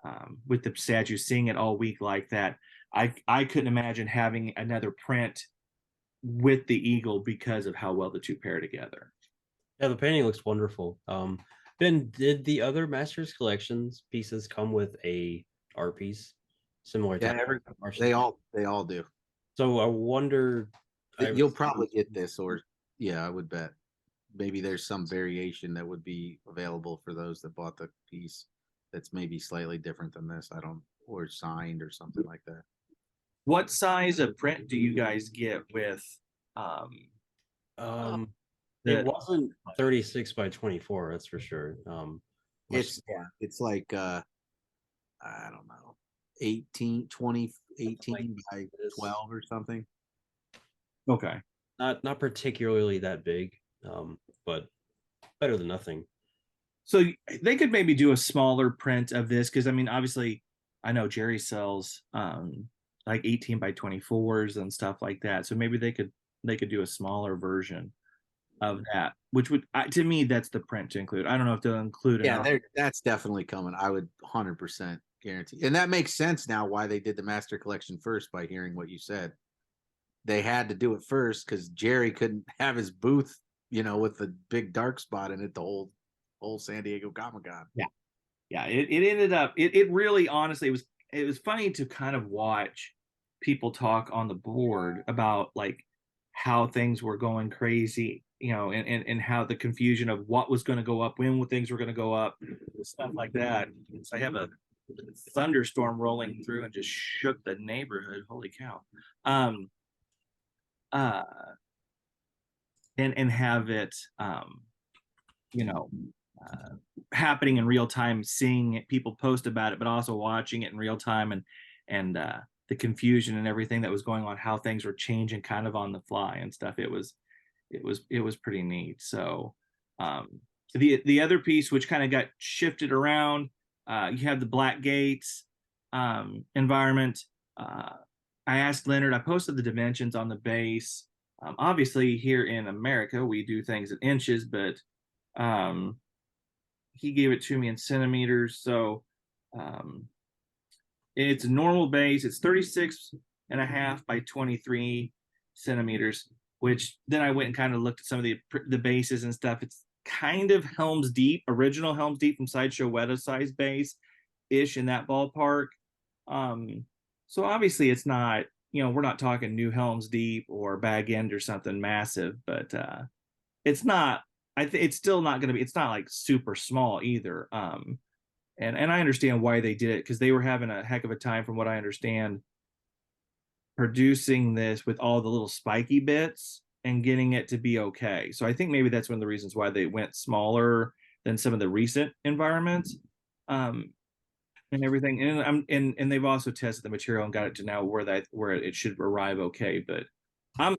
the statue, seeing it all week like that, I couldn't imagine having another print with the eagle, because of how well the two pair together. Yeah, the painting looks wonderful. Ben, did the other Masters Collections pieces come with a art piece similar Yeah, to they all do. So I wonder, you'll probably get this, or yeah, I would bet maybe there's some variation that would be available for those that bought the piece that's maybe slightly different than this. Or signed or something like that. What size of print do you guys get with it wasn't 36 by 24, that's for sure. It's like I don't know, 18 by 12 or something. Okay. Not particularly that big, but better than nothing. So they could maybe do a smaller print of this, because I mean, obviously, I know Jerry sells like 18 by 24s and stuff like that. So maybe they could do a smaller version of that, which would, to me, that's the print to include. I don't know if they'll include it. Yeah, that's definitely coming. I would 100% guarantee. And that makes sense now why they did the Master Collection first, by hearing what you said. They had to do it first because Jerry couldn't have his booth, with the big dark spot in it, the whole San Diego Comic-Con. Yeah. It ended up, it really, honestly, it was funny to kind of watch people talk on the board about like how things were going crazy, and how the confusion of what was going to go up, when things were going to go up, stuff like that. So I have a thunderstorm rolling through and just shook the neighborhood. Holy cow. And have it, happening in real time, seeing it, people post about it, but also watching it in real time, and the confusion and everything that was going on, how things were changing kind of on the fly and stuff. It was pretty neat. So the other piece, which kind of got shifted around, you have the Black Gates environment. I asked Leonard, I posted the dimensions on the base. Obviously here in America, we do things in inches, but he gave it to me in centimeters. So it's a normal base. It's 36.5 by 23 centimeters, which then I went and kind of looked at some of the bases and stuff. It's kind of Helm's Deep, original Helm's Deep from Sideshow Weta size base ish, in that ballpark. So obviously it's not, we're not talking new Helm's Deep or Bag End or something massive, but it's not, it's still not going to be, it's not like super small either. And I understand why they did it, because they were having a heck of a time, from what I understand, producing this with all the little spiky bits and getting it to be okay. So I think maybe that's one of the reasons why they went smaller than some of the recent environments, and everything. And they've also tested the material and got it to now where it should arrive okay. But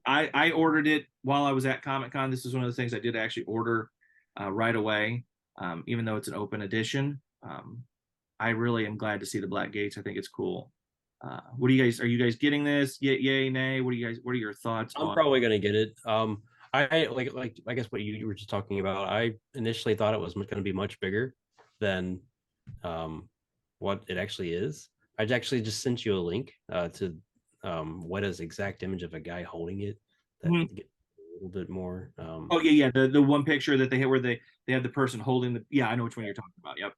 I ordered it while I was at Comic-Con. This is one of the things I did actually order right away, even though it's an open edition. I really am glad to see the Black Gates. I think it's cool. Are you guys getting this? Yay, nay? What are your thoughts? I'm probably gonna get it. I I guess what you were just talking about. I initially thought it was going to be much bigger than what it actually is. I actually just sent you a link to Weta's exact image of a guy holding it. That gets a little bit more. Oh yeah. The one picture that they had where they have the person holding the. Yeah, I know which one you're talking about. Yep.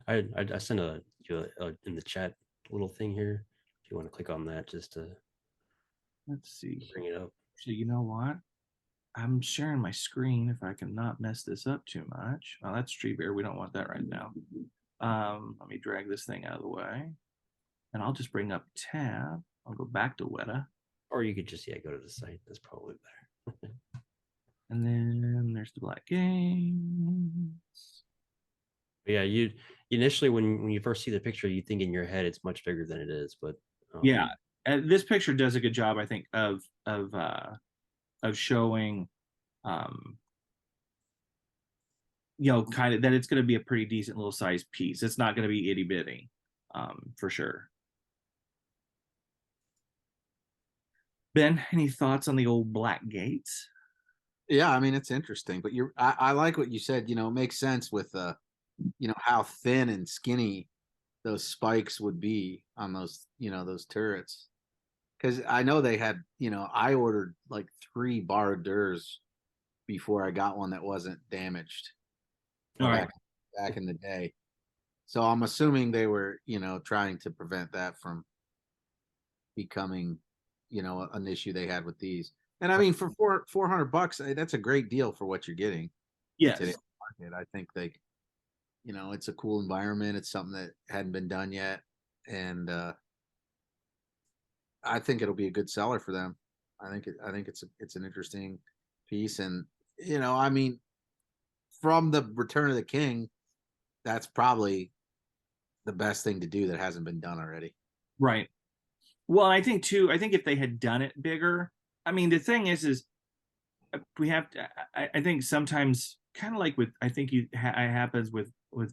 I sent a in the chat little thing here. If you want to click on that, just to Let's see. bring it up. So you know what? I'm sharing my screen if I can not mess this up too much. Oh, that's Treebeard. We don't want that right now. Let me drag this thing out of the way. And I'll just bring up tab. I'll go back to Weta. Or you could just go to the site. That's probably better. And then there's the Black Games. But yeah, you initially when you first see the picture, you think in your head it's much bigger than it is. But yeah, this picture does a good job, I think, of showing, kind of that it's going to be a pretty decent little size piece. It's not going to be itty bitty, for sure. Ben, any thoughts on the old Black Gates? Yeah, I mean it's interesting, but I like what you said. It makes sense with how thin and skinny those spikes would be on those those turrets. Because I know they had I ordered like 3 bar d'oeuvres before I got one that wasn't damaged. All right. Back in the day. So I'm assuming they were trying to prevent that from becoming an issue they had with these. And I mean, for $400, that's a great deal for what you're getting. Yes. Today market. I think it's a cool environment. It's something that hadn't been done yet, and I think it'll be a good seller for them. I think it's an interesting piece, and I mean, from the Return of the King, that's probably the best thing to do that hasn't been done already. Right. Well, I think too. I think if they had done it bigger, I mean, the thing is we have to. I think sometimes, kind of like with, I think it happens with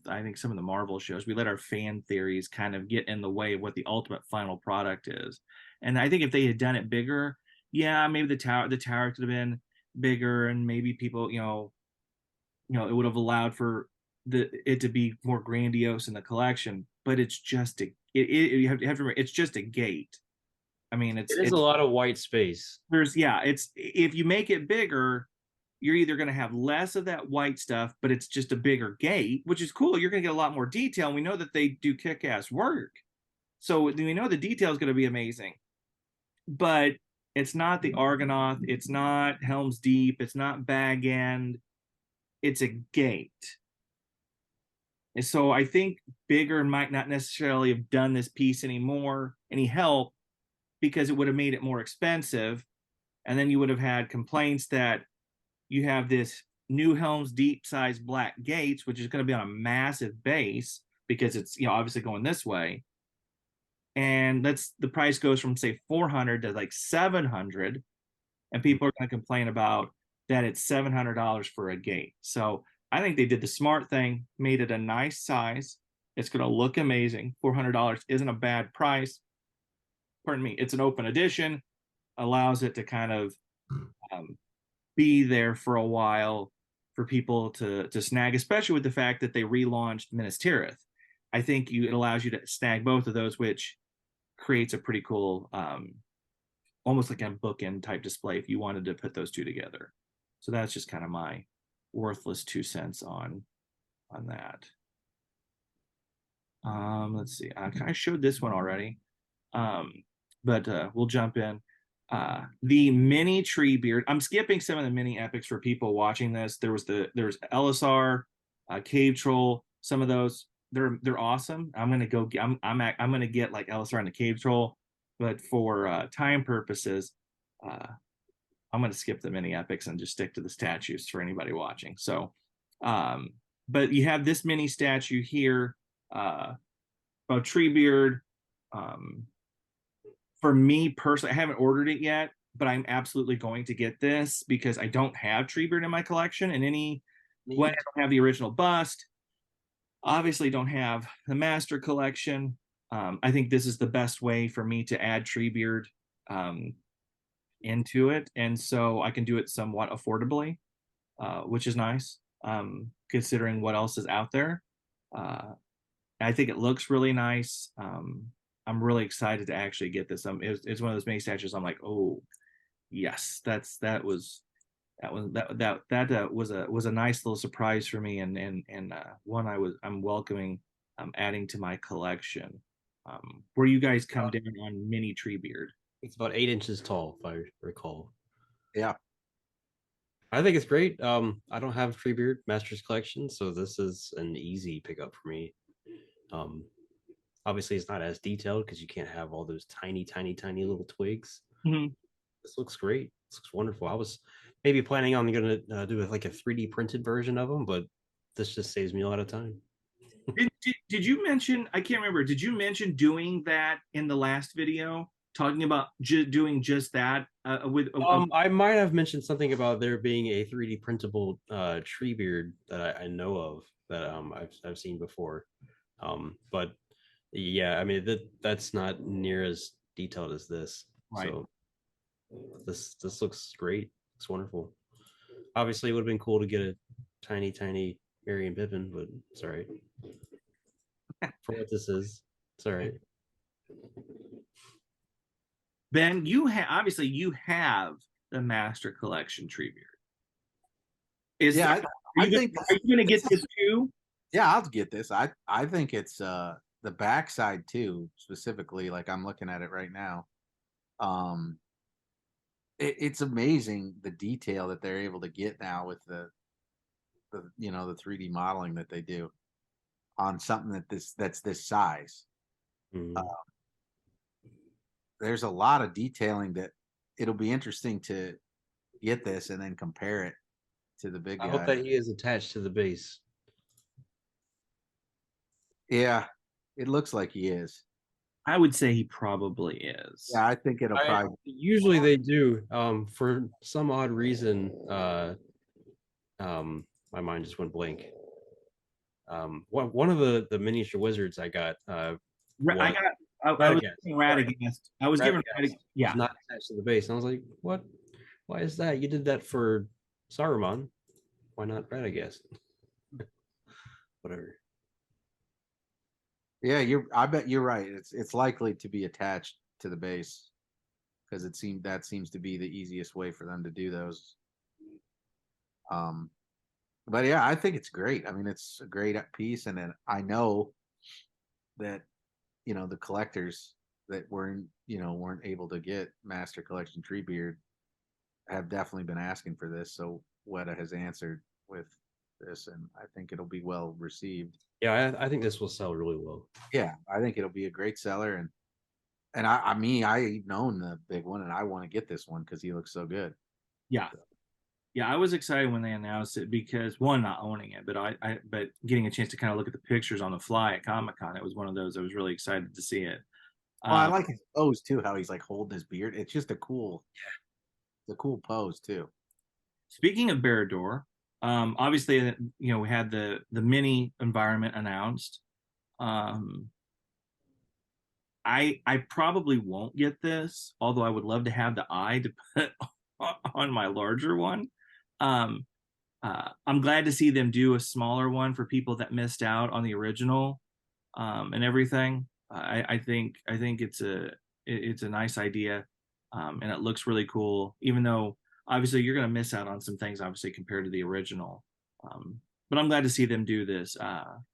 I think some of the Marvel shows, we let our fan theories kind of get in the way of what the ultimate final product is. And I think if they had done it bigger, yeah, maybe the tower could have been bigger, and maybe people, it would have allowed for it to be more grandiose in the collection. But it's just you have to remember, it's just a gate. I mean, it is a lot of white space. It's if you make it bigger, you're either going to have less of that white stuff, but it's just a bigger gate, which is cool. You're going to get a lot more detail. And we know that they do kick-ass work. So we know the detail is going to be amazing. But it's not the Argonath. It's not Helm's Deep. It's not Bag End. It's a gate. And so I think bigger might not necessarily have done this piece any help, because it would have made it more expensive. And then you would have had complaints that you have this new Helm's Deep size Black Gates, which is going to be on a massive base because it's obviously going this way. And the price goes from say 400 to like 700, and people are going to complain about that it's $700 for a gate. So I think they did the smart thing, made it a nice size. It's going to look amazing. $400 isn't a bad price. Pardon me. It's an open edition, allows it to kind of be there for a while for people to snag, especially with the fact that they relaunched Minas Tirith. I think it allows you to snag both of those, which creates a pretty cool, almost like a bookend type display if you wanted to put those two together. So that's just kind of my worthless 2 cents on that. Let's see. I showed this one already, but we'll jump in. The mini Treebeard. I'm skipping some of the mini epics for people watching this. There's LSR, Cave Troll. Some of those they're awesome. I'm gonna get like LSR and the Cave Troll, but for time purposes, I'm gonna skip the mini epics and just stick to the statues for anybody watching. So, but you have this mini statue here, about Treebeard. For me personally, I haven't ordered it yet, but I'm absolutely going to get this because I don't have Treebeard in my collection in any way. I don't have the original bust. Obviously, don't have the master collection. I think this is the best way for me to add Treebeard into it, and so I can do it somewhat affordably, which is nice, considering what else is out there. I think it looks really nice. I'm really excited to actually get this. It's one of those mini statues. I'm like, oh, yes, that was a nice little surprise for me, and one I'm welcoming adding to my collection. Where you guys come down on mini Treebeard? It's about 8 inches tall, if I recall. Yeah. I think it's great. I don't have Treebeard Masters Collection, so this is an easy pickup for me. Um, obviously, it's not as detailed because you can't have all those tiny, tiny, tiny little twigs. Mm-hmm. This looks great. This looks wonderful. I was maybe planning on going to do like a 3D printed version of them, but this just saves me a lot of time. Did you mention, I can't remember, did you mention doing that in the last video? Talking about doing just that with I might have mentioned something about there being a 3D printable Treebeard that I know of that I've seen before. But yeah, I mean that's not near as detailed as this. Right. So this looks great. It's wonderful. Obviously, it would have been cool to get a tiny, tiny Merry and Pippin, but it's all right. For what this is, it's all right. Ben, you have obviously you have the Master Collection Treebeard. I think are you going to get this too? Yeah, I'll get this. I think it's the backside too, specifically. Like I'm looking at it right now. It's amazing the detail that they're able to get now with the 3D modeling that they do on something that's this size. Mm-hmm. There's a lot of detailing that it'll be interesting to get this and then compare it to the big guy. I hope that he is attached to the base. Yeah, it looks like he is. I would say he probably is. Yeah, I think it'll probably. Usually they do. For some odd reason, my mind just went blank. One of the miniature wizards I got. I was giving Radagast. I was given yeah. Not attached to the base. And I was like, what? Why is that? You did that for Saruman. Why not Radagast? Whatever. Yeah, I bet you're right. It's likely to be attached to the base because that seems to be the easiest way for them to do those. But yeah, I think it's great. I mean, it's a great piece, and then I know that the collectors that weren't able to get Master Collection Treebeard have definitely been asking for this. So Weta has answered with this, and I think it'll be well received. Yeah, I think this will sell really well. Yeah, I think it'll be a great seller, and I own the big one, and I want to get this one because he looks so good. Yeah. Yeah, I was excited when they announced it because one, not owning it, but getting a chance to kind of look at the pictures on the fly at Comic-Con, it was one of those I was really excited to see it. Well, I like his pose too, how he's like holding his beard. It's just a cool pose too. Speaking of Barad-dûr, obviously, we had the mini environment announced. I probably won't get this, although I would love to have the eye to put on my larger one. I'm glad to see them do a smaller one for people that missed out on the original and everything. I think it's a nice idea, and it looks really cool. Even though obviously you're going to miss out on some things, obviously compared to the original. But I'm glad to see them do this. Are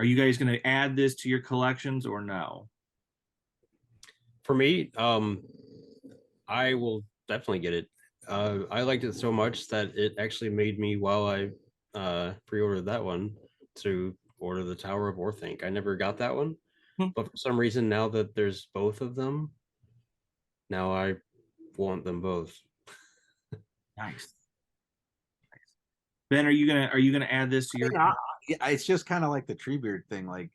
you guys going to add this to your collections or no? For me, I will definitely get it. I liked it so much that it actually made me, while I pre-ordered that one, to order the Tower of Orthanc. I never got that one, but for some reason, now that there's both of them, now I want them both. Nice. Ben, are you gonna add this to your? It's just kind of like the Treebeard thing. Like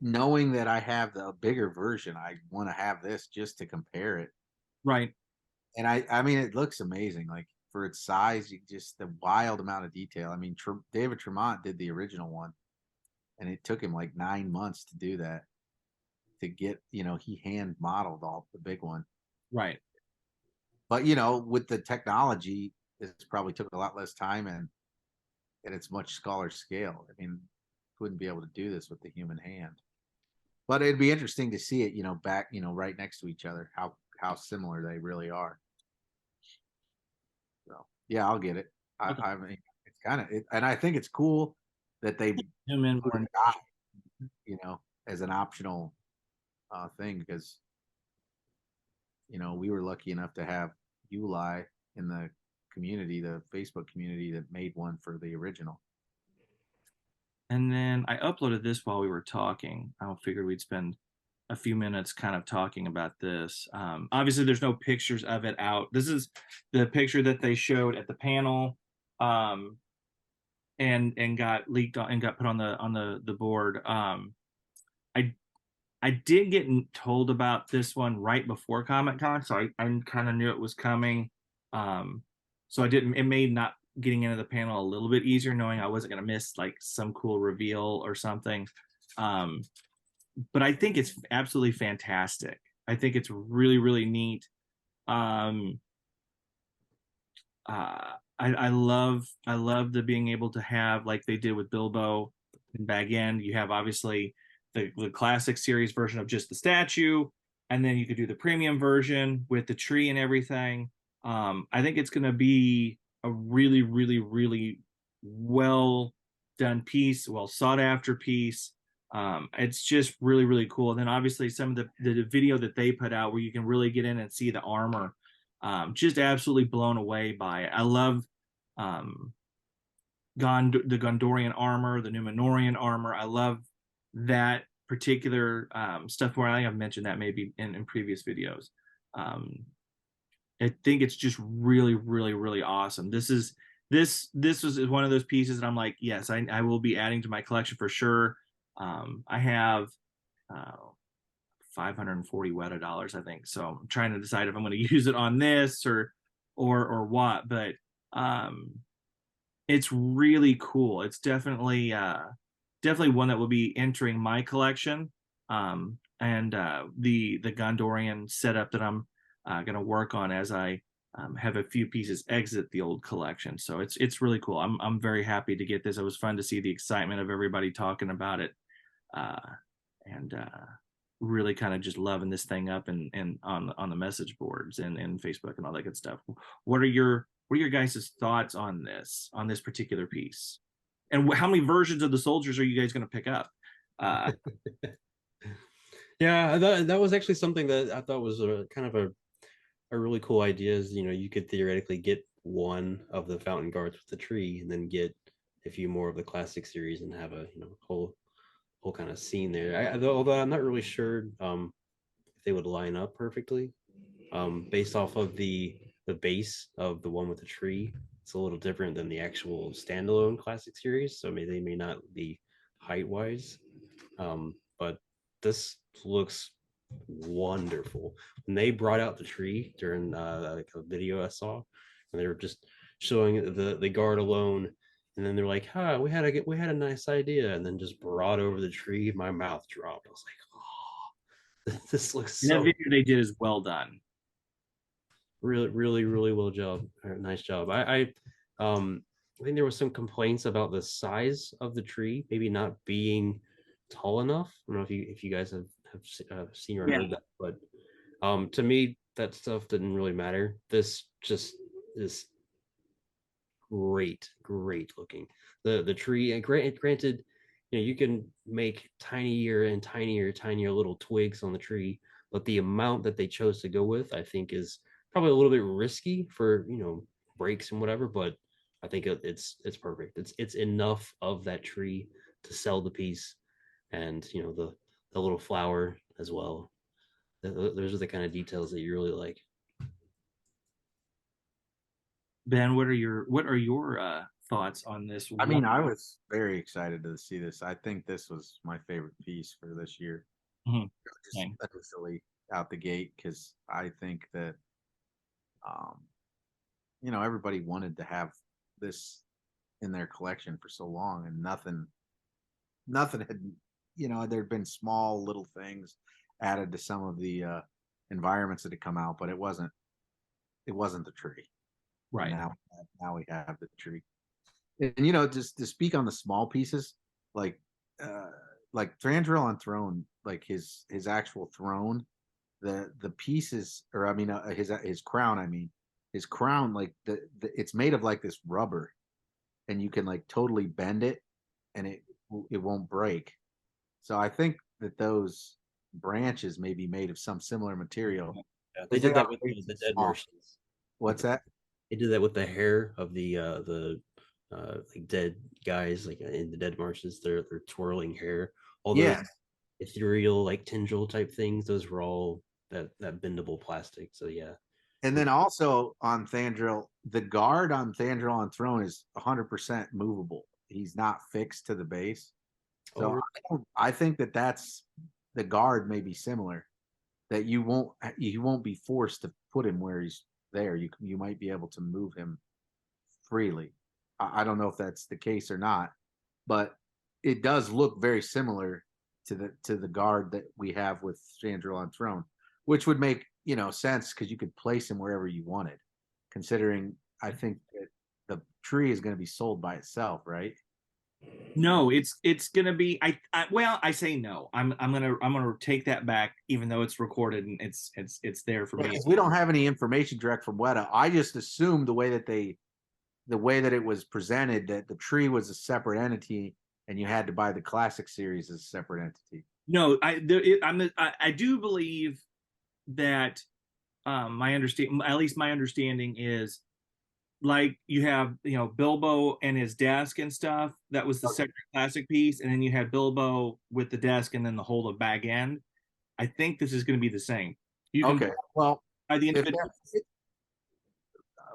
knowing that I have the bigger version, I want to have this just to compare it. Right. And I mean, it looks amazing. Like for its size, just the wild amount of detail. I mean, David Tremont did the original one, and it took him like 9 months to do that. To get, he hand modeled all the big one. Right. But with the technology, it's probably took a lot less time and it's much smaller scale. I mean, wouldn't be able to do this with the human hand. But it'd be interesting to see it, back, right next to each other, how similar they really are. So yeah, I'll get it. I mean, it's kind of, and I think it's cool that they Zoom in more. got, you know, as an optional thing, because you know we were lucky enough to have Uli in the community, the Facebook community, that made one for the original. And then I uploaded this while we were talking. I figured we'd spend a few minutes kind of talking about this. Obviously, there's no pictures of it out. This is the picture that they showed at the panel, and got leaked on and got put on the board. I did get told about this one right before Comic-Con, so I kind of knew it was coming. So I didn't. It made not getting into the panel a little bit easier, knowing I wasn't going to miss like some cool reveal or something. But I think it's absolutely fantastic. I think it's really, really neat. I love the being able to have, like they did with Bilbo and Bag End. You have obviously the classic series version of just the statue, and then you could do the premium version with the tree and everything. I think it's going to be a really, really, really well done piece, well sought after piece. It's just really, really cool. And then obviously some of the video that they put out where you can really get in and see the armor, just absolutely blown away by it. I love the Gondorian armor, the Numenorian armor. I love that particular stuff where I think I've mentioned that maybe in previous videos. I think it's just really, really, really awesome. This was one of those pieces that I'm like, yes, I will be adding to my collection for sure. I have 540 Weta dollars, I think. So I'm trying to decide if I'm going to use it on this or what. But it's really cool. It's definitely one that will be entering my collection. And the Gondorian setup that I'm going to work on as I have a few pieces exit the old collection. So it's really cool. I'm very happy to get this. It was fun to see the excitement of everybody talking about it, and really kind of just loving this thing up and on the message boards and Facebook and all that good stuff. What are your guys' thoughts on this particular piece? And how many versions of the soldiers are you guys going to pick up? Yeah, that was actually something that I thought was a kind of a really cool idea. Is, you know, you could theoretically get one of the fountain guards with the tree, and then get a few more of the classic series, and have a whole kind of scene there. Although I'm not really sure if they would line up perfectly, based off of the base of the one with the tree. It's a little different than the actual standalone classic series, so they may not be height wise. But this looks wonderful. When they brought out the tree during like a video I saw, and they were just showing the guard alone, and then they're like, "Huh, we had a nice idea," and then just brought over the tree. My mouth dropped. I was like, "Oh, this looks so." That video they did is well done. Really, really, really well job. Nice job. I think there was some complaints about the size of the tree, maybe not being tall enough. I don't know if you guys have seen or heard that, but to me that stuff didn't really matter. This just is great looking. The tree, and granted, you can make tinier and tinier little twigs on the tree, but the amount that they chose to go with, I think, is probably a little bit risky for breaks and whatever, but I think it's perfect. It's enough of that tree to sell the piece, and the little flower as well. Those are the kind of details that you really like. Ben, what are your thoughts on this? I mean, I was very excited to see this. I think this was my favorite piece for this year. Mm-hmm. Just initially out the gate, because I think that everybody wanted to have this in their collection for so long, and nothing had, there'd been small little things added to some of the environments that had come out, but it wasn't the tree. Right. Now we have the tree. And just to speak on the small pieces, like Thranduil on Throne, like his actual throne, the pieces, or I mean his crown, his crown, like it's made of like this rubber, and you can like totally bend it, and it won't break. So I think that those branches may be made of some similar material. Yeah, they did that with the dead small. Martians. What's that? They did that with the hair of the like dead guys, like in the dead Martians. They're twirling hair. All those Yeah. ethereal like tendril type things. Those were all that bendable plastic. So yeah. And then also on Thandril, the guard on Thandril on Throne is 100% movable. He's not fixed to the base. So I think that that's the guard may be similar. That you won't be forced to put him where he's there. You might be able to move him freely. I don't know if that's the case or not, but it does look very similar to the guard that we have with Thandril on Throne, which would make sense because you could place him wherever you wanted. Considering I think that the tree is going to be sold by itself, right? No, it's gonna be. Well, I say no. I'm gonna take that back, even though it's recorded and it's there for me. Because we don't have any information direct from Weta. I just assumed the way that it was presented that the tree was a separate entity and you had to buy the classic series as a separate entity. No, I do believe that my understanding is like you have Bilbo and his desk and stuff. That was the second classic piece, and then you had Bilbo with the desk and then the whole of bag end. I think this is going to be the same. You can well, buy the individual.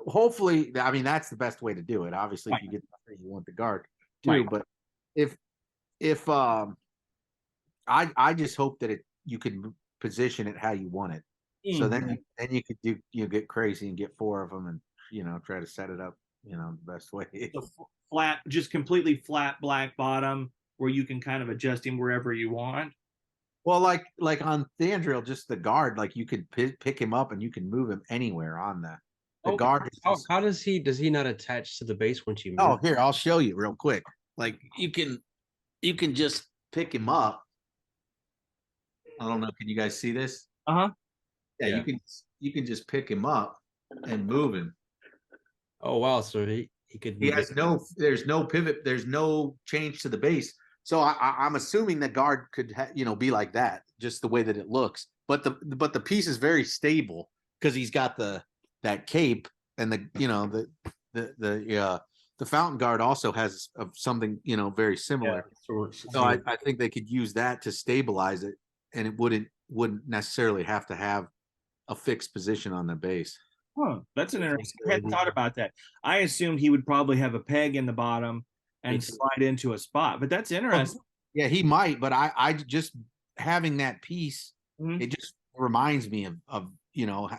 Hopefully, I mean that's the best way to do it. Obviously, if you get you want the guard too, Right. but if I just hope that you can position it how you want it. So then you could get crazy and get 4 of them and try to set it up the best way. Flat, just completely flat black bottom where you can kind of adjust him wherever you want. Well, like on Thandril, just the guard, like you could pick him up and you can move him anywhere on the guard. How does he not attach to the base once you move? Oh, here, I'll show you real quick. Like you can just pick him up. I don't know. Can you guys see this? Uh-huh. Yeah, you can just pick him up and move him. Oh wow! So he could. He has there's no pivot. There's no change to the base. So I'm assuming the guard could be like that, just the way that it looks. But the piece is very stable because he's got that cape and the fountain guard also has something very similar. Yeah, so I think they could use that to stabilize it, and it wouldn't necessarily have to have a fixed position on the base. Huh, that's an interesting. I hadn't thought about that. I assumed he would probably have a peg in the bottom and slide into a spot, but that's interesting. Yeah, he might, but I just having that piece, it just reminds me of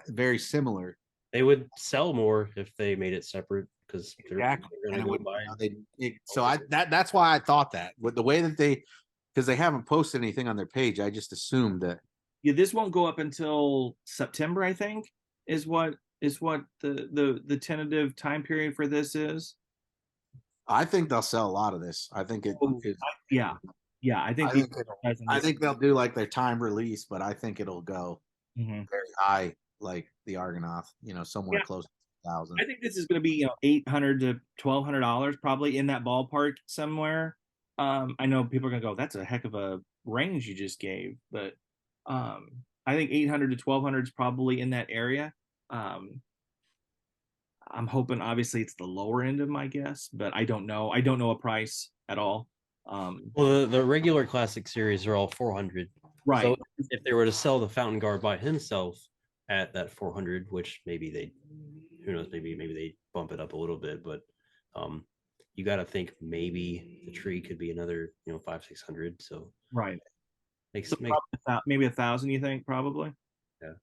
very similar. They would sell more if they made it separate because they're going to go buy. That's why I thought that with the way that because they haven't posted anything on their page, I just assumed that. Yeah, this won't go up until September, I think, is what the tentative time period for this is. I think they'll sell a lot of this. I think it. Yeah. I think they'll do like their time release, but I think it'll go very high, like the Argonath. Somewhere close to 1,000. I think this is going to be $800 to $1,200, probably in that ballpark somewhere. I know people are going to go, that's a heck of a range you just gave, but I think 800 to 1,200 is probably in that area. I'm hoping obviously it's the lower end of my guess, but I don't know. I don't know a price at all. Well, the regular classic series are all 400. Right. So if they were to sell the Fountain Guard by himself at that 400, which maybe who knows, maybe they bump it up a little bit, but you got to think maybe the tree could be another 500-600. So right. Makes maybe 1,000. You think probably? Yeah.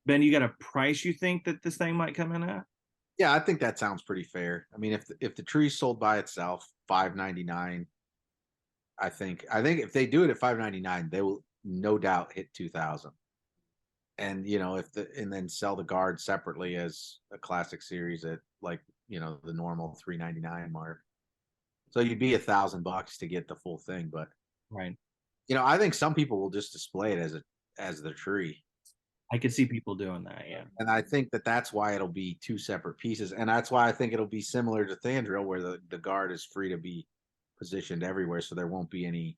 Ben, you got a price you think that this thing might come in at? Yeah, I think that sounds pretty fair. I mean, if the tree's sold by itself, $599. I think if they do it at $599, they will no doubt hit 2,000. And and then sell the guard separately as a classic series at like the normal $399 mark. So you'd be $1,000 to get the full thing, but right. I think some people will just display it as the tree. I could see people doing that, yeah. And I think that's why it'll be 2 separate pieces, and that's why I think it'll be similar to Thandril, where the guard is free to be positioned everywhere, so there won't be any,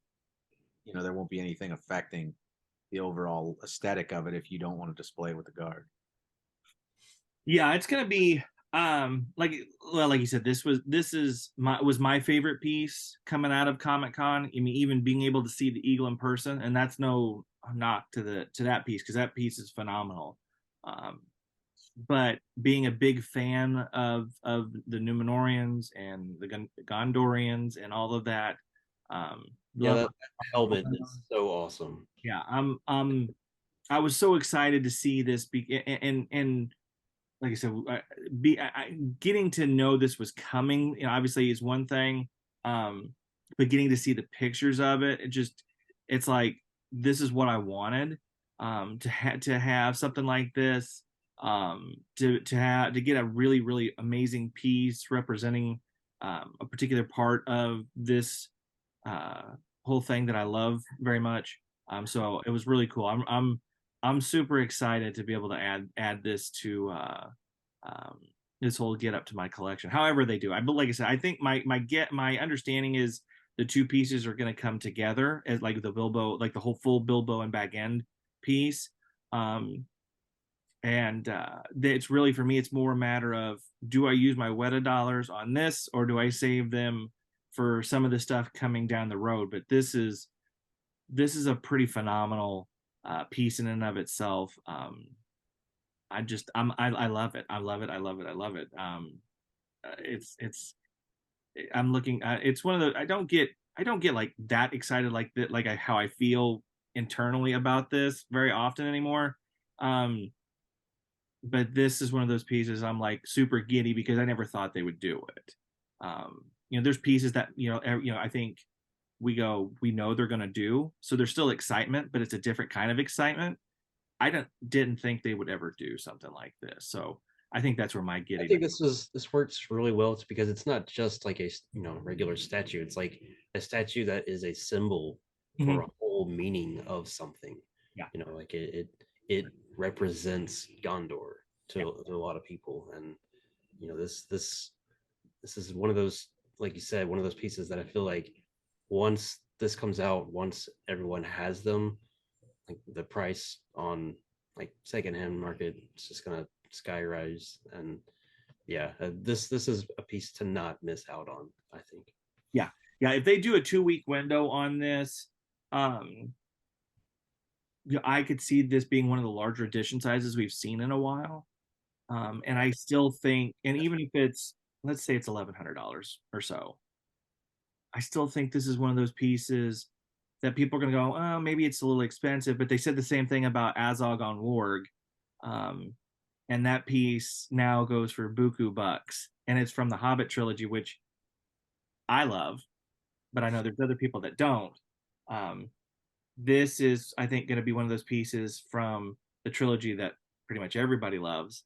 there won't be anything affecting the overall aesthetic of it if you don't want to display with the guard. Yeah, it's gonna be like you said, this was my favorite piece coming out of Comic-Con. I mean, even being able to see the eagle in person, and that's no knock to that piece, because that piece is phenomenal. But being a big fan of the Numenorians and the Gondorians and all of that, Yeah, that helmet is so awesome. yeah, I was so excited to see this and like I said, getting to know this was coming, obviously is one thing, but getting to see the pictures of it, it's like, this is what I wanted, to have something like this, to get a really, really amazing piece representing a particular part of this whole thing that I love very much. So it was really cool. I'm super excited to be able to add this to this whole get up to my collection. However they do, but like I said, I think my understanding is the two pieces are going to come together as like the Bilbo, like the whole full Bilbo and back end piece. And it's really, for me, it's more a matter of, do I use my Weta dollars on this, or do I save them for some of the stuff coming down the road? But this is a pretty phenomenal piece in and of itself. I love it. I love it. I love it. I love it. I'm looking. It's one of the. I don't get like that excited like that, like how I feel internally about this very often anymore. But this is one of those pieces I'm like super giddy, because I never thought they would do it. There's pieces that I think we know they're going to do, so there's still excitement, but it's a different kind of excitement. I didn't think they would ever do something like this, so I think that's where my giddy. I think this works really well. It's because it's not just like a regular statue. It's like a statue that is a symbol for a whole meaning of something. Yeah, like it represents Gondor to a lot of people, and this is one of those, like you said, one of those pieces that I feel like once this comes out, once everyone has them, like the price on like secondhand market is just gonna skyrise. And this is a piece to not miss out on, I think. Yeah, if they do a 2-week window on this, I could see this being one of the larger edition sizes we've seen in a while. And I still think, and even if it's, let's say it's $1,100 or so, I still think this is one of those pieces that people are going to go, oh, maybe it's a little expensive. But they said the same thing about Azog on Warg. And that piece now goes for buku bucks. And it's from the Hobbit trilogy, which I love, but I know there's other people that don't. This is, I think, going to be one of those pieces from the trilogy that pretty much everybody loves.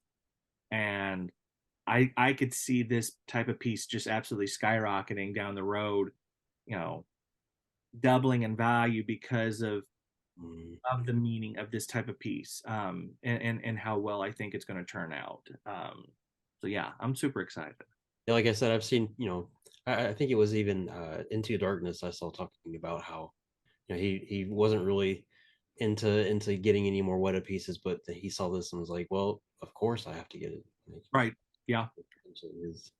And I could see this type of piece just absolutely skyrocketing down the road, doubling in value because of the meaning of this type of piece, and how well I think it's going to turn out. So yeah, I'm super excited. Yeah, like I said, I've seen, I think it was even Into Darkness I saw talking about how he wasn't really into getting any more Weta pieces, but he saw this and was like, well, of course I have to get it. Like, right. Yeah. His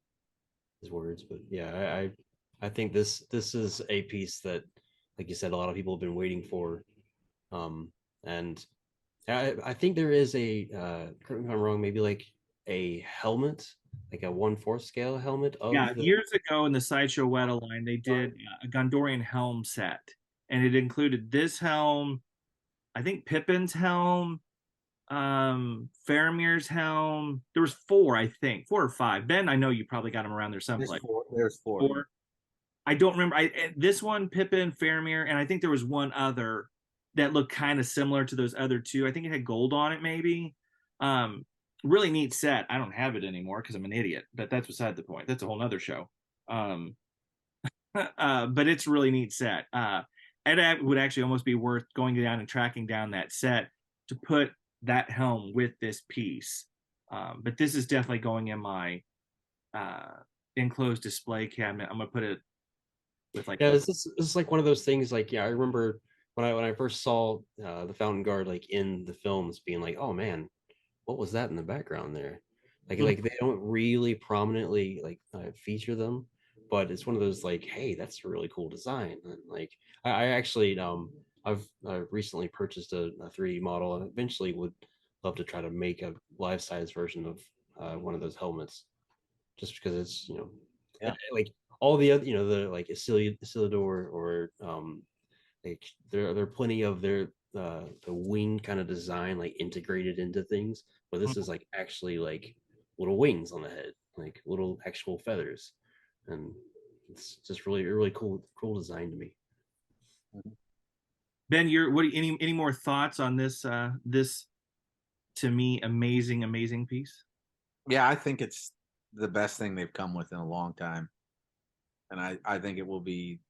words. But yeah, I think this is a piece that, like you said, a lot of people have been waiting for. And I think there is a correct me if I'm wrong, maybe like a helmet, like a 1/4 scale helmet of years ago in the Sideshow Weta line, they did a Gondorian helm set, and it included this helm, I think Pippin's helm, Faramir's helm. There was 4, I think, 4 or 5. Ben, I know you probably got them around there someplace. There's 4. I don't remember. This one, Pippin, Faramir, and I think there was one other that looked kind of similar to those other 2. I think it had gold on it, maybe. Really neat set. I don't have it anymore because I'm an idiot, but that's beside the point. That's a whole nother show. But it's a really neat set. It would actually almost be worth going down and tracking down that set to put that helm with this piece. But this is definitely going in my enclosed display cabinet. I'm gonna put it with like Yeah, it's like one of those things. Like, yeah, I remember when I first saw the Fountain Guard like in the films, being like, oh man, what was that in the background there? Like they don't really prominently like feature them, but it's one of those like, hey, that's a really cool design. And like I actually I've recently purchased a 3D model and eventually would love to try to make a life size version of one of those helmets, just because it's Yeah. like all the other the like Isildur or like there are plenty of their the wing kind of design like integrated into things, but this is like actually like little wings on the head, like little actual feathers, and it's just really cool design to me. Ben, any more thoughts on this to me amazing piece? Yeah, I think it's the best thing they've come with in a long time, and I think it will be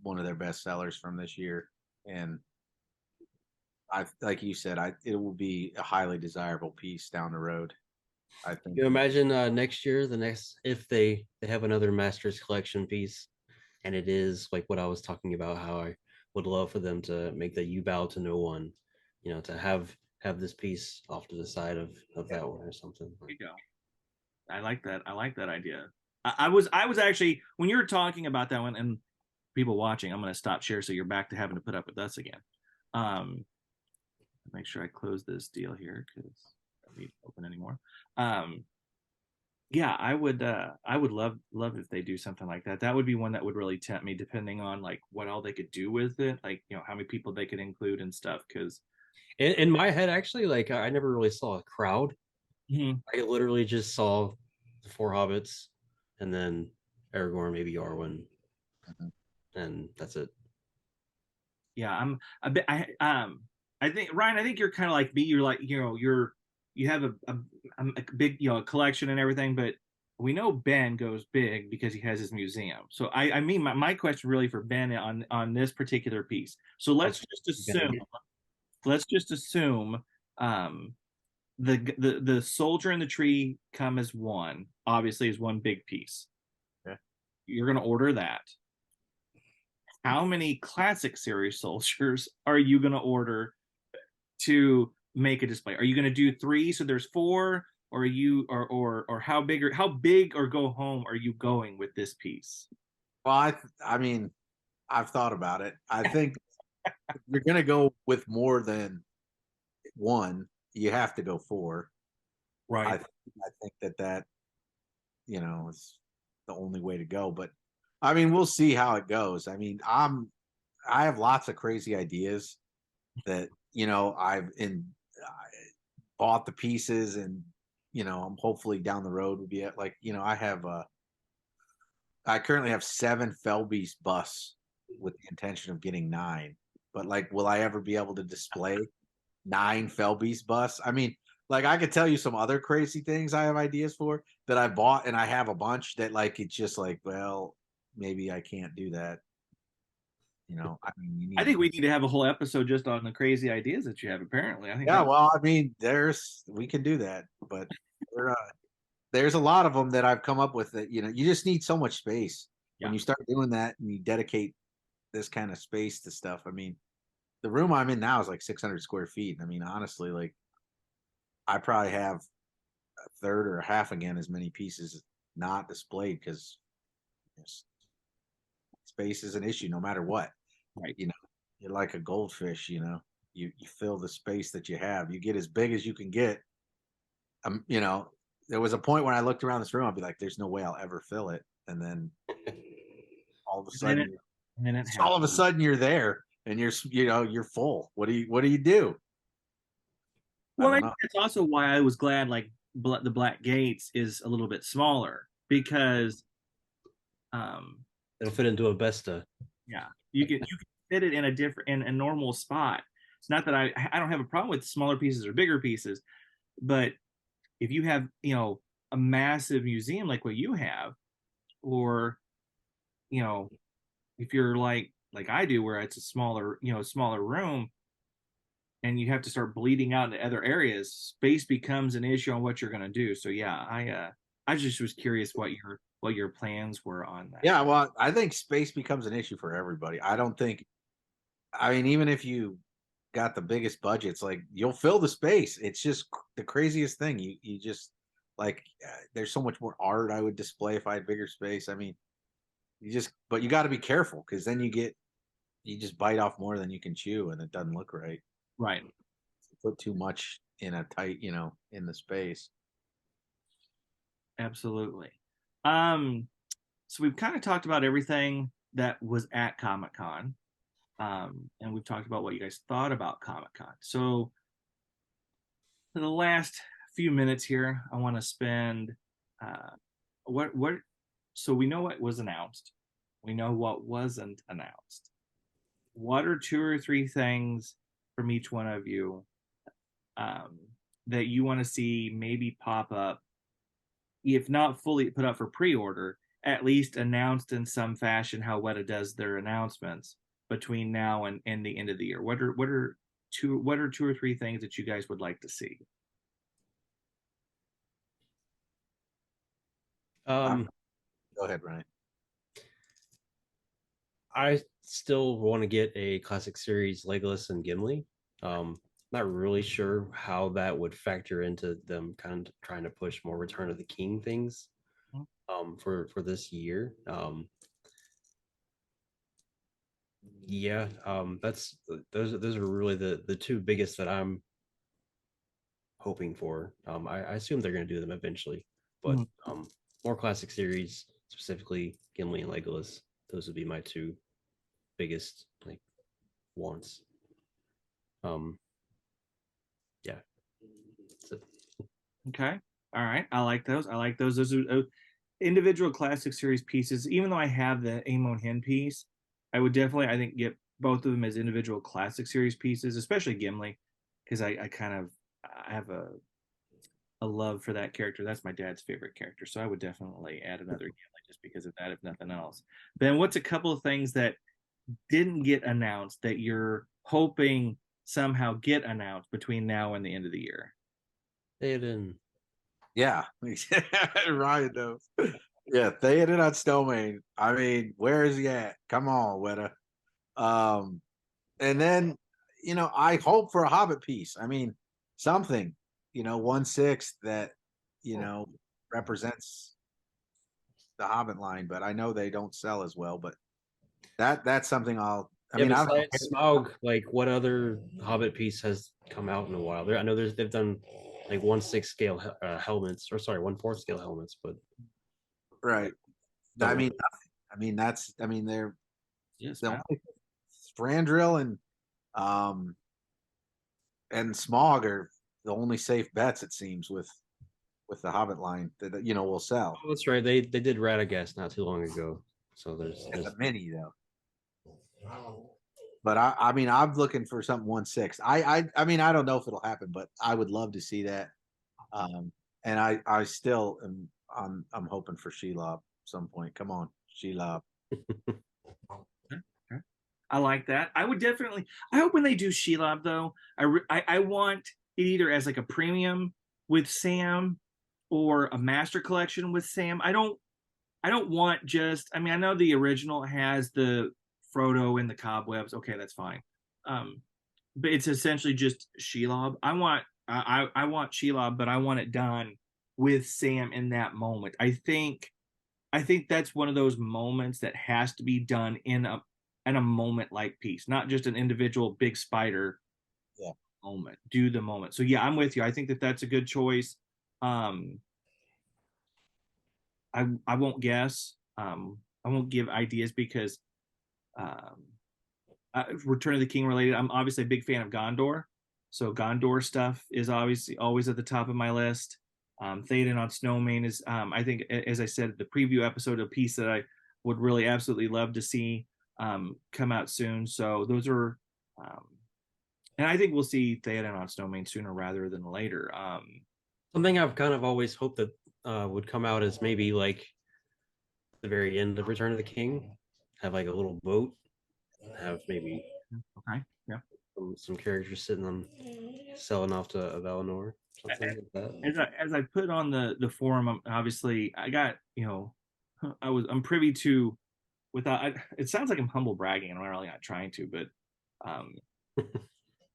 one of their best sellers from this year. And I, like you said, it will be a highly desirable piece down the road. I think. You imagine next year, the next if they have another Masters Collection piece, and it is like what I was talking about, how I would love for them to make the "You Bow to No One," to have this piece off to the side of that one or something. There you go. I like that. I like that idea. I was actually, when you were talking about that one, and people watching, I'm going to stop share so you're back to having to put up with us again. Make sure I close this deal here because I don't need to open anymore. Yeah, I would love if they do something like that. That would be one that would really tempt me, depending on like what all they could do with it, like how many people they could include and stuff. Because In my head, actually, like I never really saw a crowd. I literally just saw the four hobbits, and then Aragorn, maybe Arwen, and that's it. yeah, I'm a bit. I think Ryan, I think you're kind of like me. You're like you have a big collection and everything, but we know Ben goes big because he has his museum. So I mean my question really for Ben on this particular piece. So let's just assume um the soldier and the tree come as one, obviously as one big piece. Okay. You're gonna order that. How many classic series soldiers are you gonna order to make a display? Are you going to do 3 so there's 4, or are you or how big or go home are you going with this piece? Well, I mean, I've thought about it. I think if you're going to go with more than one, you have to go 4. I Right. I think that is the only way to go. But I mean, we'll see how it goes. I mean, I have lots of crazy ideas that I bought the pieces, and I'm hopefully down the road will be at, like, I currently have 7 Felbeast busts with the intention of getting 9. But like, will I ever be able to display 9 Felbeast busts? I mean, like, I could tell you some other crazy things I have ideas for that I bought, and I have a bunch that, like, it's just like, well, maybe I can't do that. I mean, you I need. think we need to have a whole episode just on the crazy ideas that you have. Apparently, I think Yeah, that. well, I mean, we can do that, but there's a lot of them that I've come up with that, you just need so much space when Yeah. you start doing that and you dedicate this kind of space to stuff. I mean, the room I'm in now is like 600 square feet. I mean, honestly, like, I probably have a third or a half again as many pieces not displayed because space is an issue no matter what. Right. You're like a goldfish. You fill the space that you have. You get as big as you can get. There was a point when I looked around this room, I'd be like, "There's no way I'll ever fill it," and then all of a sudden, all of a sudden, you're there, and you're full. What do you do? Well, I think that's also why I was glad like the Black Gates is a little bit smaller because It'll fit into a Vesta. yeah, you can fit it in a normal spot. It's not that I don't have a problem with smaller pieces or bigger pieces, but if you have a massive museum like what you have, or if you're like I do, where it's a smaller room, and you have to start bleeding out into other areas, space becomes an issue on what you're going to do. So yeah, I just was curious what what your plans were on that. Yeah, well, I think space becomes an issue for everybody. I don't think, I mean, even if you got the biggest budgets, like you'll fill the space. It's just the craziest thing. You just like there's so much more art I would display if I had bigger space. I mean, but you got to be careful because then you just bite off more than you can chew, and it doesn't look right. Right. You put too much in a tight, in the space. Absolutely. So we've kind of talked about everything that was at Comic-Con. And we've talked about what you guys thought about Comic-Con. So for the last few minutes here, I want to spend what so we know what was announced. We know what wasn't announced. What are 2 or 3 things from each one of you that you want to see maybe pop up, if not fully put up for pre-order, at least announced in some fashion how Weta does their announcements between now and the end of the year? What are 2 or 3 things that you guys would like to see? Go ahead, Ryan. I still want to get a classic series Legolas and Gimli. Not really sure how that would factor into them kind of trying to push more Return of the King things for this year. Yeah, that's those are really the 2 biggest that I'm hoping for. I assume they're going to do them eventually, but more classic series, specifically Gimli and Legolas. Those would be my 2 biggest like wants. Yeah. Okay. All right. I like those. Those are individual classic series pieces. Even though I have the Amon Hen piece, I would definitely, I think, get both of them as individual classic series pieces, especially Gimli, because I have a love for that character. That's my dad's favorite character, so I would definitely add another Gimli just because of that, if nothing else. Ben, what's a couple of things that didn't get announced that you're hoping somehow get announced between now and the end of the year? Theoden. Yeah, Ryan knows. Yeah, Theoden on Snowmane. I mean, where is he at? Come on, Weta. And then I hope for a Hobbit piece. I mean, something, 1/6 that represents the Hobbit line. But I know they don't sell as well. But that's something I'll. I mean, I don't know. besides Smaug, like what other Hobbit piece has come out in a while? I know they've done like 1/6 scale helmets, or sorry, 1/4 scale helmets, but Right. I mean, they're Yes, the only Strandrill and Smog are the only safe bets, it seems, with the Hobbit line that will sell. oh, that's right. They did Radagast not too long ago, so there's It's a mini though. But I mean, I'm looking for something 1/6. I mean, I don't know if it'll happen, but I would love to see that. And I still am. I'm hoping for Shelob some point. Come on, Shelob. I like that. I would definitely. I hope when they do Shelob though, I want it either as like a premium with Sam or a master collection with Sam. I don't want just. I mean, I know the original has the Frodo in the cobwebs. Okay, that's fine. But it's essentially just Shelob. I want Shelob, but I want it done with Sam in that moment. I think that's one of those moments that has to be done in a moment like piece, not just an individual big spider moment. Do the moment. So yeah, I'm with you. I think that that's a good choice. I won't guess. I won't give ideas because Return of the King related. I'm obviously a big fan of Gondor, so Gondor stuff is obviously always at the top of my list. Theoden on Snowmane is, I think, as I said, the preview episode, a piece that I would really absolutely love to see come out soon. So those are, and I think we'll see Theoden on Snowmane sooner rather than later. something I've kind of always hoped that would come out is maybe like the very end of Return of the King, have like a little boat, have maybe Okay, yeah. some characters sitting on selling off to Valinor, something like that. As I put on the forum, obviously I got I'm privy to, without it sounds like I'm humble bragging, and I'm really not trying to, but um,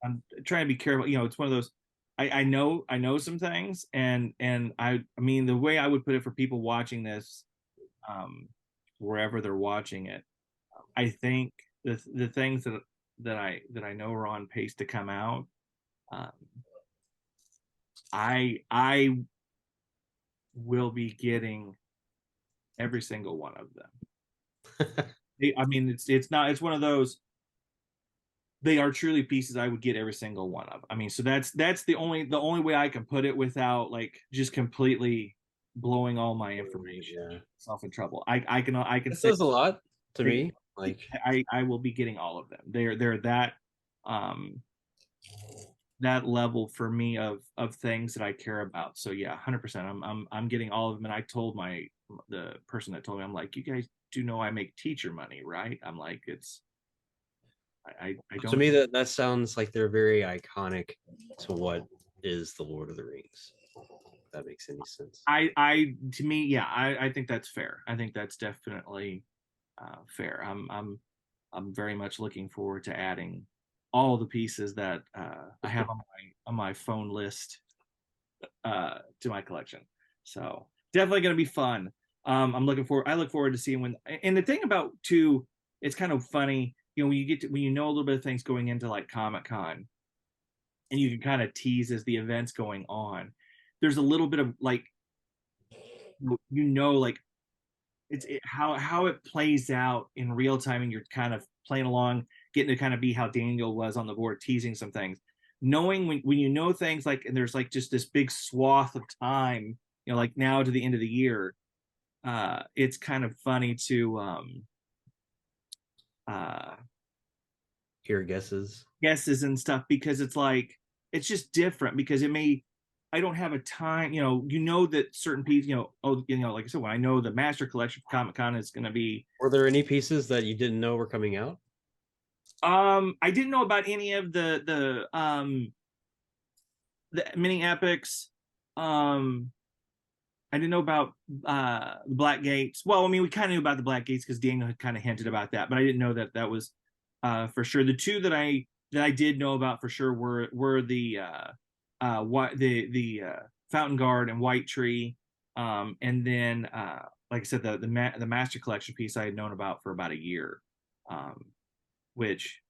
I'm trying to be careful. It's one of those. I know some things, and I mean the way I would put it for people watching this, um, wherever they're watching it, I think the things that I know are on pace to come out. Um, I will be getting every single one of them. I mean, it's one of those. They are truly pieces I would get every single one of. I mean, so that's the only way I can put it without like just completely blowing all my information, Yeah. myself in trouble. I can That say says a lot to me. Like, I will be getting all of them. They're that um that level for me of things that I care about. So yeah, 100%. I'm getting all of them. And I told the person that told me, I'm like, you guys do know I make teacher money, right? I'm like, I to don't. me, that sounds like they're very iconic to what is the Lord of the Rings. If that makes any sense. To me, yeah, I think that's fair. I think that's definitely fair. I'm very much looking forward to adding all the pieces that I have on my phone list to my collection. So definitely going to be fun. I look forward to seeing when. And the thing about too, it's kind of funny. When you know a little bit of things going into like Comic Con, and you can kind of tease as the event's going on. There's a little bit of like, like how it plays out in real time, and you're kind of playing along, getting to kind of be how Daniel was on the board, teasing some things, knowing when you know things like, and there's like just this big swath of time, like now to the end of the year. It's kind of funny to uh Hear guesses. guesses and stuff, because it's like it's just different, because I don't have a time, that certain pieces, like I said, when I know the master collection for Comic Con is going to be. Were there any pieces that you didn't know were coming out? I didn't know about any of the mini epics. I didn't know about the Black Gates. Well, I mean, we kind of knew about the Black Gates because Daniel had kind of hinted about that, but I didn't know that was for sure. The two that I did know about for sure were the Fountain Guard and White Tree, and then like I said, the Master Collection piece I had known about for about a year, which,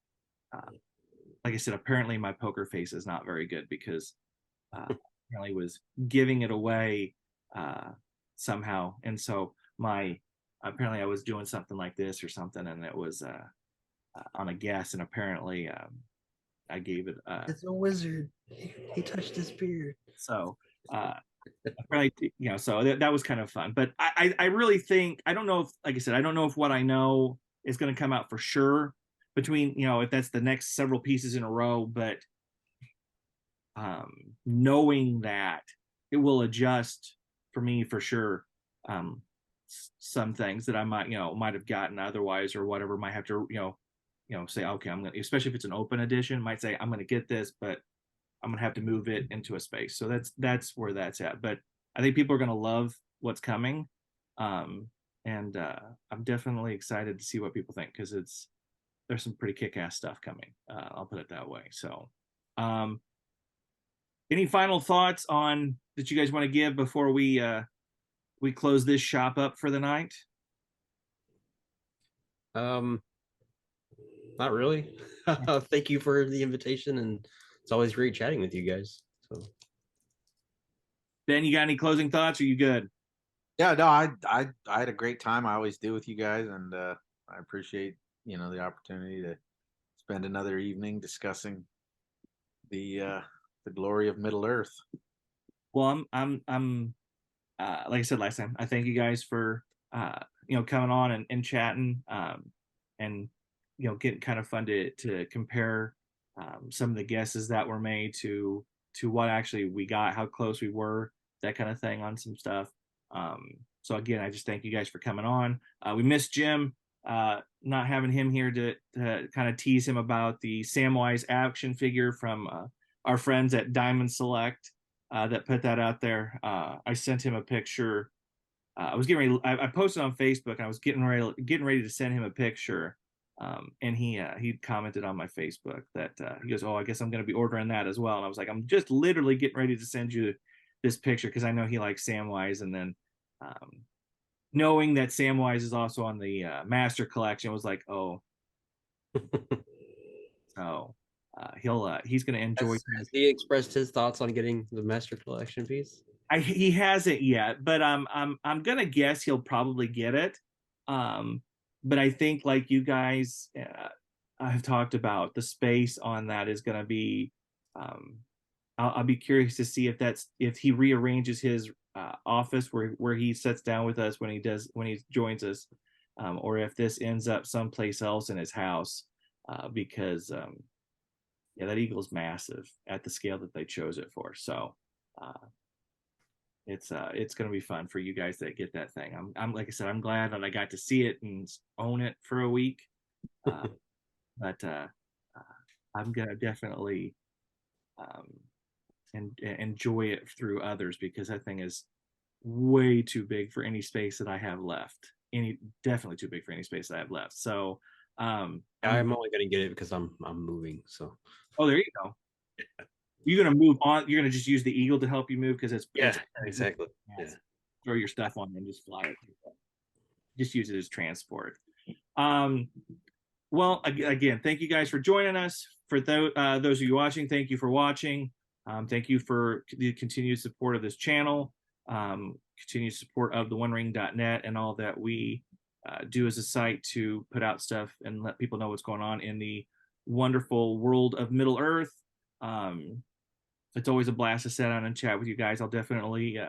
like I said, apparently my poker face is not very good, because apparently was giving it away somehow, and so apparently I was doing something like this or something, and it was on a guess, and apparently I gave it. It's a wizard. He touched his beard. So apparently, so that was kind of fun. But I really think, I don't know if, like I said, I don't know if what I know is going to come out for sure between, if that's the next several pieces in a row, but knowing that it will adjust for me for sure. Some things that I might have gotten otherwise or whatever, might have to, say, okay, I'm gonna, especially if it's an open edition, might say I'm gonna get this, but I'm gonna have to move it into a space. So that's where that's at. But I think people are gonna love what's coming, and I'm definitely excited to see what people think, because there's some pretty kick-ass stuff coming. I'll put it that way. So, any final thoughts on that you guys want to give before we close this shop up for the night? Not really. Thank you for the invitation, and it's always great chatting with you guys. So, Ben, you got any closing thoughts? Or are you good? Yeah, no, I had a great time. I always do with you guys, and I appreciate the opportunity to spend another evening discussing the glory of Middle Earth. Well, I'm like I said last time, I thank you guys for coming on and chatting, and getting kind of fun to compare some of the guesses that were made to what actually we got, how close we were, that kind of thing on some stuff. So again, I just thank you guys for coming on. We missed Jim, not having him here to kind of tease him about the Samwise action figure from our friends at Diamond Select that put that out there. I sent him a picture I was getting ready. I posted on Facebook, and I was getting ready to send him a picture. And he commented on my Facebook that he goes, "Oh, I guess I'm going to be ordering that as well." And I was like, "I'm just literally getting ready to send you this picture because I know he likes Samwise." And then knowing that Samwise is also on the Master Collection, was like, "Oh, so he's going to enjoy." Has he expressed his thoughts on getting the Master Collection piece? He hasn't yet, but I'm gonna guess he'll probably get it. But I think like you guys have talked about, the space on that is gonna be. I'll be curious to see if he rearranges his office where he sits down with us when he joins us, or if this ends up someplace else in his house, because yeah, that eagle's massive at the scale that they chose it for. So. It's going to be fun for you guys that get that thing. I'm like I said, I'm glad that I got to see it and own it for a week. But I'm gonna definitely enjoy it through others, because that thing is way too big for any space that I have left. Definitely too big for any space that I have left. So I'm only gonna get it because I'm moving. So oh, there you go. You're gonna move on. You're gonna just use the eagle to help you move because it's exactly. Yeah. Throw your stuff on and just fly it. Just use it as transport. Well, again, thank you guys for joining us. For those of you watching, thank you for watching. Thank you for the continued support of this channel, continued support of the OneRing.net and all that we do as a site to put out stuff and let people know what's going on in the wonderful world of Middle Earth. It's always a blast to sit down and chat with you guys. I'll definitely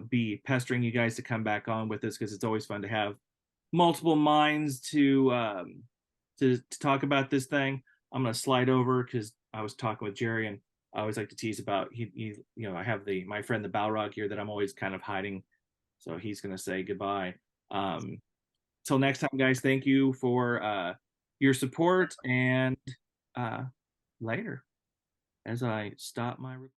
be pestering you guys to come back on with us, because it's always fun to have multiple minds to talk about this thing. I'm going to slide over because I was talking with Jerry, and I always like to tease about I have my friend the Balrog here that I'm always kind of hiding, so he's going to say goodbye. Till next time, guys. Thank you for your support, and later, as I stop my recording.